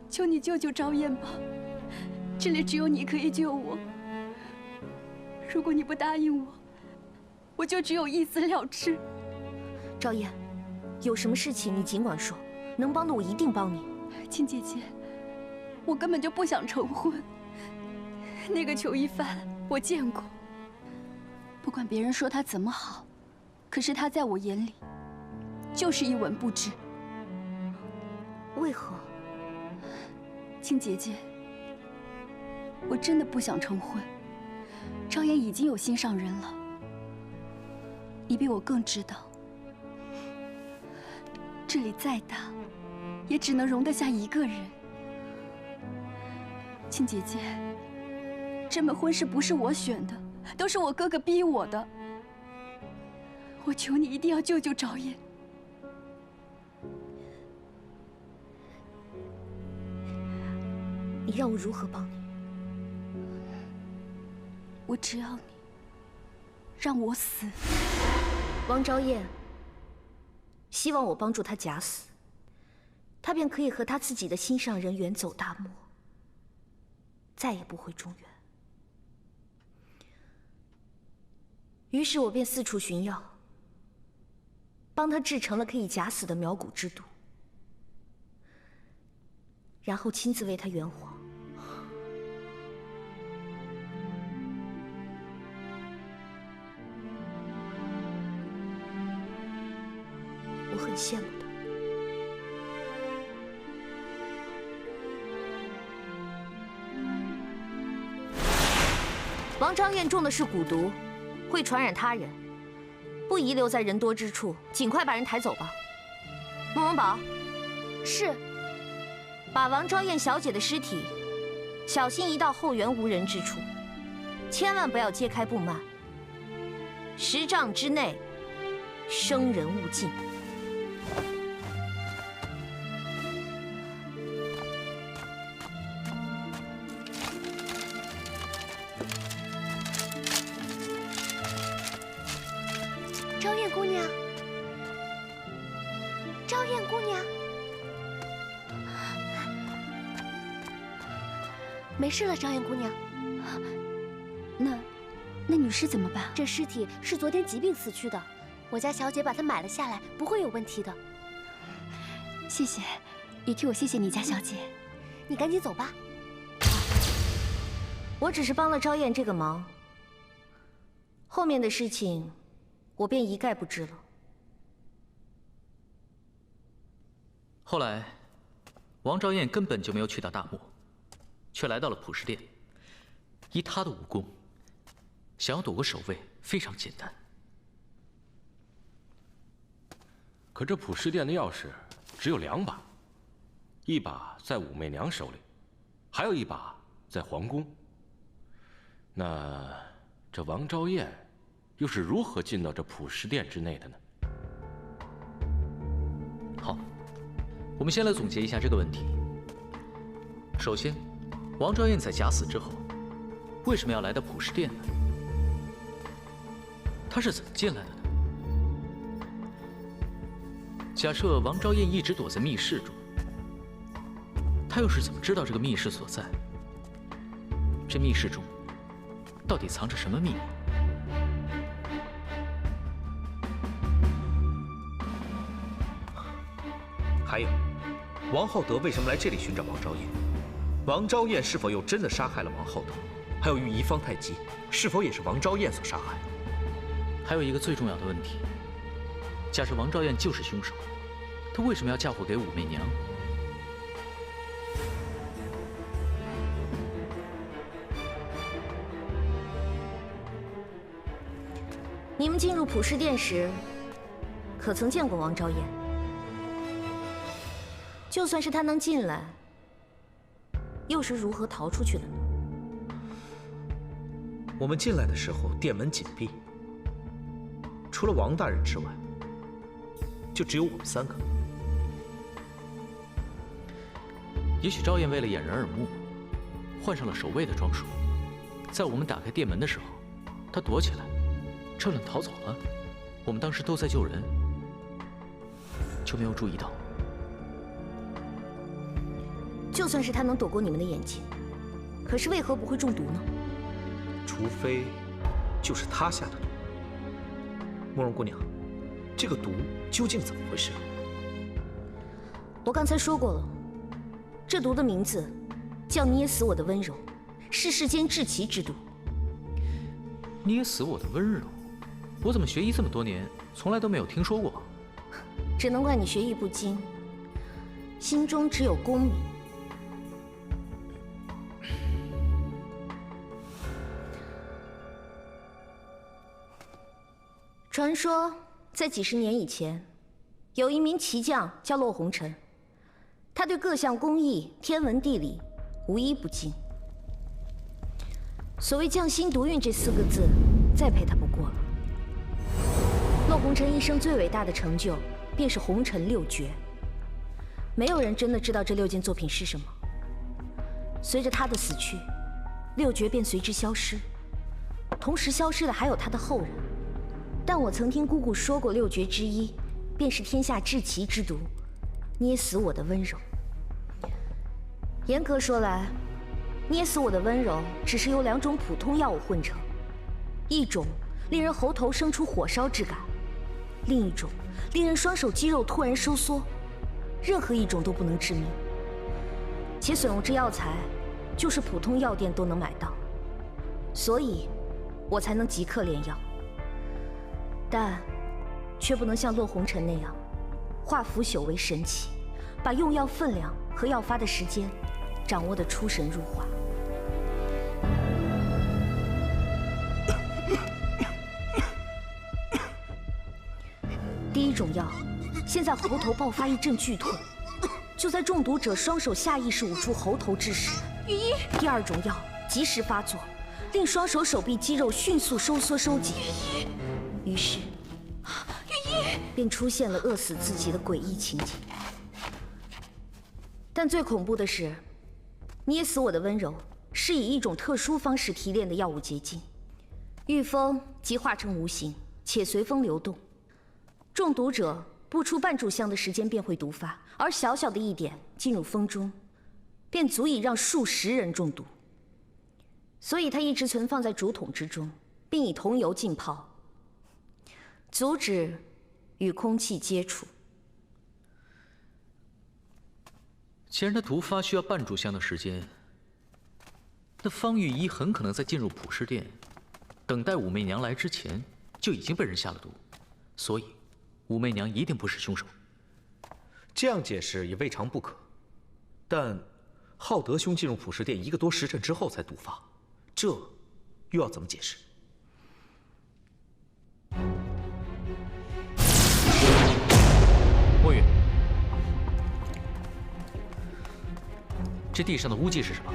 求你救救昭燕吧，这里只有你可以救我。如果你不答应我，我就只有一死了之。昭燕，有什么事情你尽管说，能帮的我一定帮你。亲姐姐，我根本就不想成婚。那个裘一帆我见过，不管别人说他怎么好，可是他在我眼里就是一文不值。为何？亲姐姐，我真的不想成婚。昭燕已经有心上人了，你比我更知道，这里再大，也只能容得下一个人。亲姐姐，这门婚事不是我选的，都是我哥哥逼我的。我求你一定要救救昭燕。你让我如何帮你？我只要你让我死。王昭燕希望我帮助他假死，他便可以和他自己的心上人远走大漠，再也不回中原。于是我便四处寻药，帮他制成了可以假死的苗蛊之毒，然后亲自为他圆谎。我很羡慕他。王昭燕中的是蛊毒，会传染他人，不宜留在人多之处，尽快把人抬走吧。慕容宝，是。把王昭燕小姐的尸体小心移到后园无人之处，千万不要揭开布幔，10丈之内，生人勿近。昭燕姑娘，昭燕姑娘，没事了，昭燕姑娘。那女尸怎么办？这尸体是昨天疾病死去的，我家小姐把它买了下来，不会有问题的。谢谢，也替我谢谢你家小姐。你赶紧走吧。我只是帮了昭燕这个忙，后面的事情我便一概不知了。后来，王昭燕根本就没有去到大漠，却来到了普什殿。以她的武功，想要躲过守卫非常简单。可这普什殿的钥匙只有2把，一把在武媚娘手里，还有一把在皇宫。那这王昭燕又是如何进到这普什殿之内的呢？好，我们先来总结一下这个问题。首先，王昭燕在假死之后，为什么要来到普什殿呢？她是怎么进来的呢？假设王昭燕一直躲在密室中，她又是怎么知道这个密室所在？这密室中到底藏着什么秘密？还有，王浩德为什么来这里寻找王昭燕？王昭燕是否又真的杀害了王浩德？还有御医方太极是否也是王昭燕所杀害？还有一个最重要的问题：假设王昭燕就是凶手，她为什么要嫁祸给武媚娘？你们进入普什殿时，可曾见过王昭燕？就算是她能进来，又是如何逃出去的呢？我们进来的时候，殿门紧闭，除了王大人之外，就只有我们3个。也许昭燕为了掩人耳目，换上了守卫的装束，在我们打开殿门的时候，她躲起来，趁乱逃走了。我们当时都在救人，就没有注意到。就算是她能躲过你们的眼睛，可是为何不会中毒呢？除非就是她下的毒。慕容姑娘，这个毒究竟怎么回事？我刚才说过了，这毒的名字叫捏死我的温柔，是世间至奇之毒。捏死我的温柔，我怎么学医这么多年，从来都没有听说过？只能怪你学艺不精，心中只有功名。传说在几十年以前，有一名奇将叫骆红尘，他对各项工艺、天文地理无一不精。所谓匠心独运这4个字，再配他不过了。骆红尘一生最伟大的成就，便是红尘6绝。没有人真的知道这6件作品是什么，随着他的死去，六绝便随之消失，同时消失的还有他的后人。但我曾听姑姑说过，六绝之一便是天下至奇之毒，捏死我的温柔。严格说来，捏死我的温柔只是由2种普通药物混成，一种令人喉头生出火烧之感，另一种令人双手肌肉突然收缩，任何一种都不能致命。且所用之药材，就是普通药店都能买到，所以我才能即刻炼药，但却不能像洛红尘那样化腐朽为神奇，把用药分量和药发的时间掌握得出神入化。第一种药，先在喉头爆发一阵剧痛，就在中毒者双手下意识捂住喉头之时，雨衣。第2种药及时发作，令双手手臂肌肉迅速收缩收紧，于是，便出现了饿死自己的诡异情景。但最恐怖的是，捏死我的温柔是以一种特殊方式提炼的药物结晶，遇风即化成无形，且随风流动。中毒者不出半炷香的时间便会毒发，而小小的一点进入风中，便足以让数10人中毒。所以它一直存放在竹筒之中，并以桐油浸泡，阻止与空气接触。既然他毒发需要半炷香的时间，那方玉一很可能在进入普尸殿，等待武媚娘来之前就已经被人下了毒，所以武媚娘一定不是凶手。这样解释也未尝不可，但浩德兄进入普尸殿1个多时辰之后才毒发，这又要怎么解释？墨玉，这地上的污迹是什么？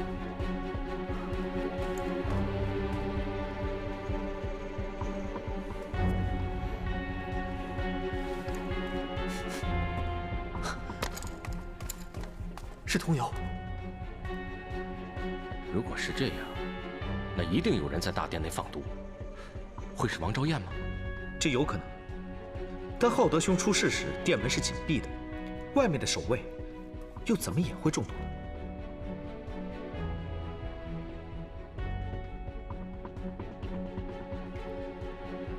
是桐油。如果是这样，那一定有人在大殿内放毒。会是王昭燕吗？这有可能。但浩德兄出事时，殿门是紧闭的，外面的守卫又怎么也会中毒呢？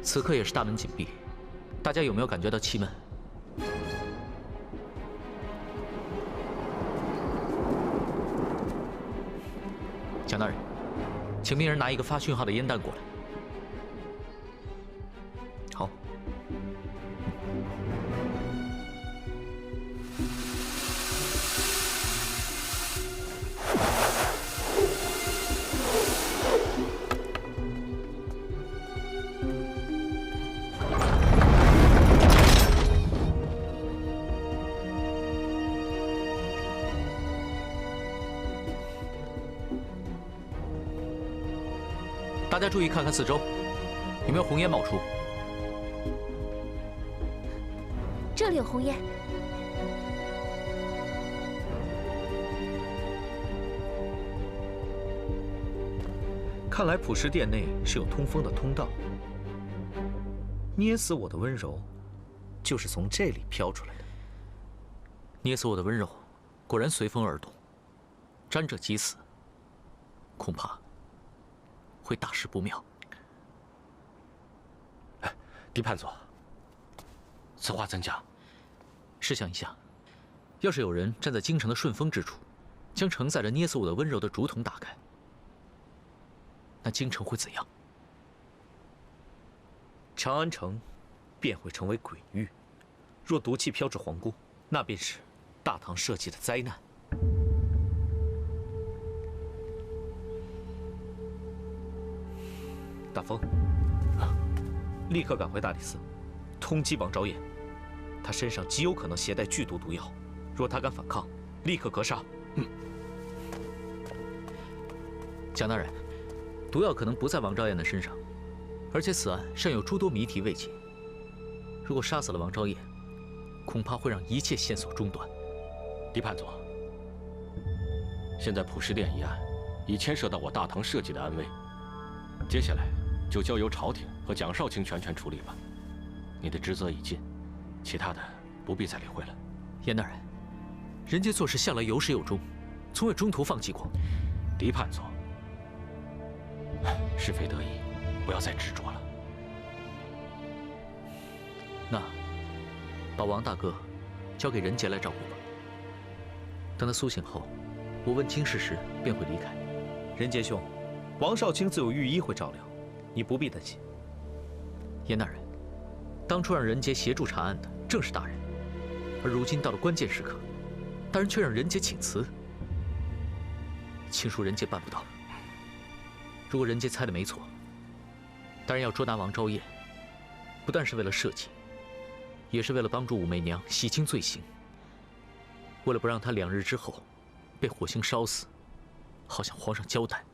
此刻也是大门紧闭，大家有没有感觉到气闷？蒋大人，请命人拿一个发讯号的烟弹过来。好。大家注意看看四周，有没有红烟冒出？这里有红烟。看来普尸殿内是有通风的通道。捏死我的温柔，就是从这里飘出来的。捏死我的温柔，果然随风而动，沾者即死，恐怕会大事不妙。狄判佐，此话怎讲？试想一下，要是有人站在京城的顺风之处，将承载着捏死我的温柔的竹筒打开，那京城会怎样？长安城便会成为鬼域。若毒气飘至皇宫，那便是大唐社稷的灾难。大风，立刻赶回大理寺，通缉王昭彦。他身上极有可能携带剧毒毒药，若他敢反抗，立刻格杀。蒋大人，毒药可能不在王昭彦的身上，而且此案尚有诸多谜题未解。如果杀死了王昭彦，恐怕会让一切线索中断。狄判佐，现在普世殿一案已牵涉到我大唐社稷的安危，接下来就交由朝廷和蒋少卿全权处理吧。你的职责已尽，其他的不必再理会了。严大人，人杰做事向来有始有终，从未中途放弃过。黎判总，是非得已，不要再执着了。那把王大哥交给任杰来照顾吧。等他苏醒后，我问清事实便会离开。任杰兄，王少卿自有御医会照料，你不必担心。严大人，当初让任杰协助查案的正是大人，而如今到了关键时刻，大人却让任杰请辞。亲属任杰办不到。如果任杰猜的没错，大人要捉拿王昭彦，不但是为了社稷，也是为了帮助武媚娘洗清罪行。为了不让她2日之后被火星烧死，好向皇上交代。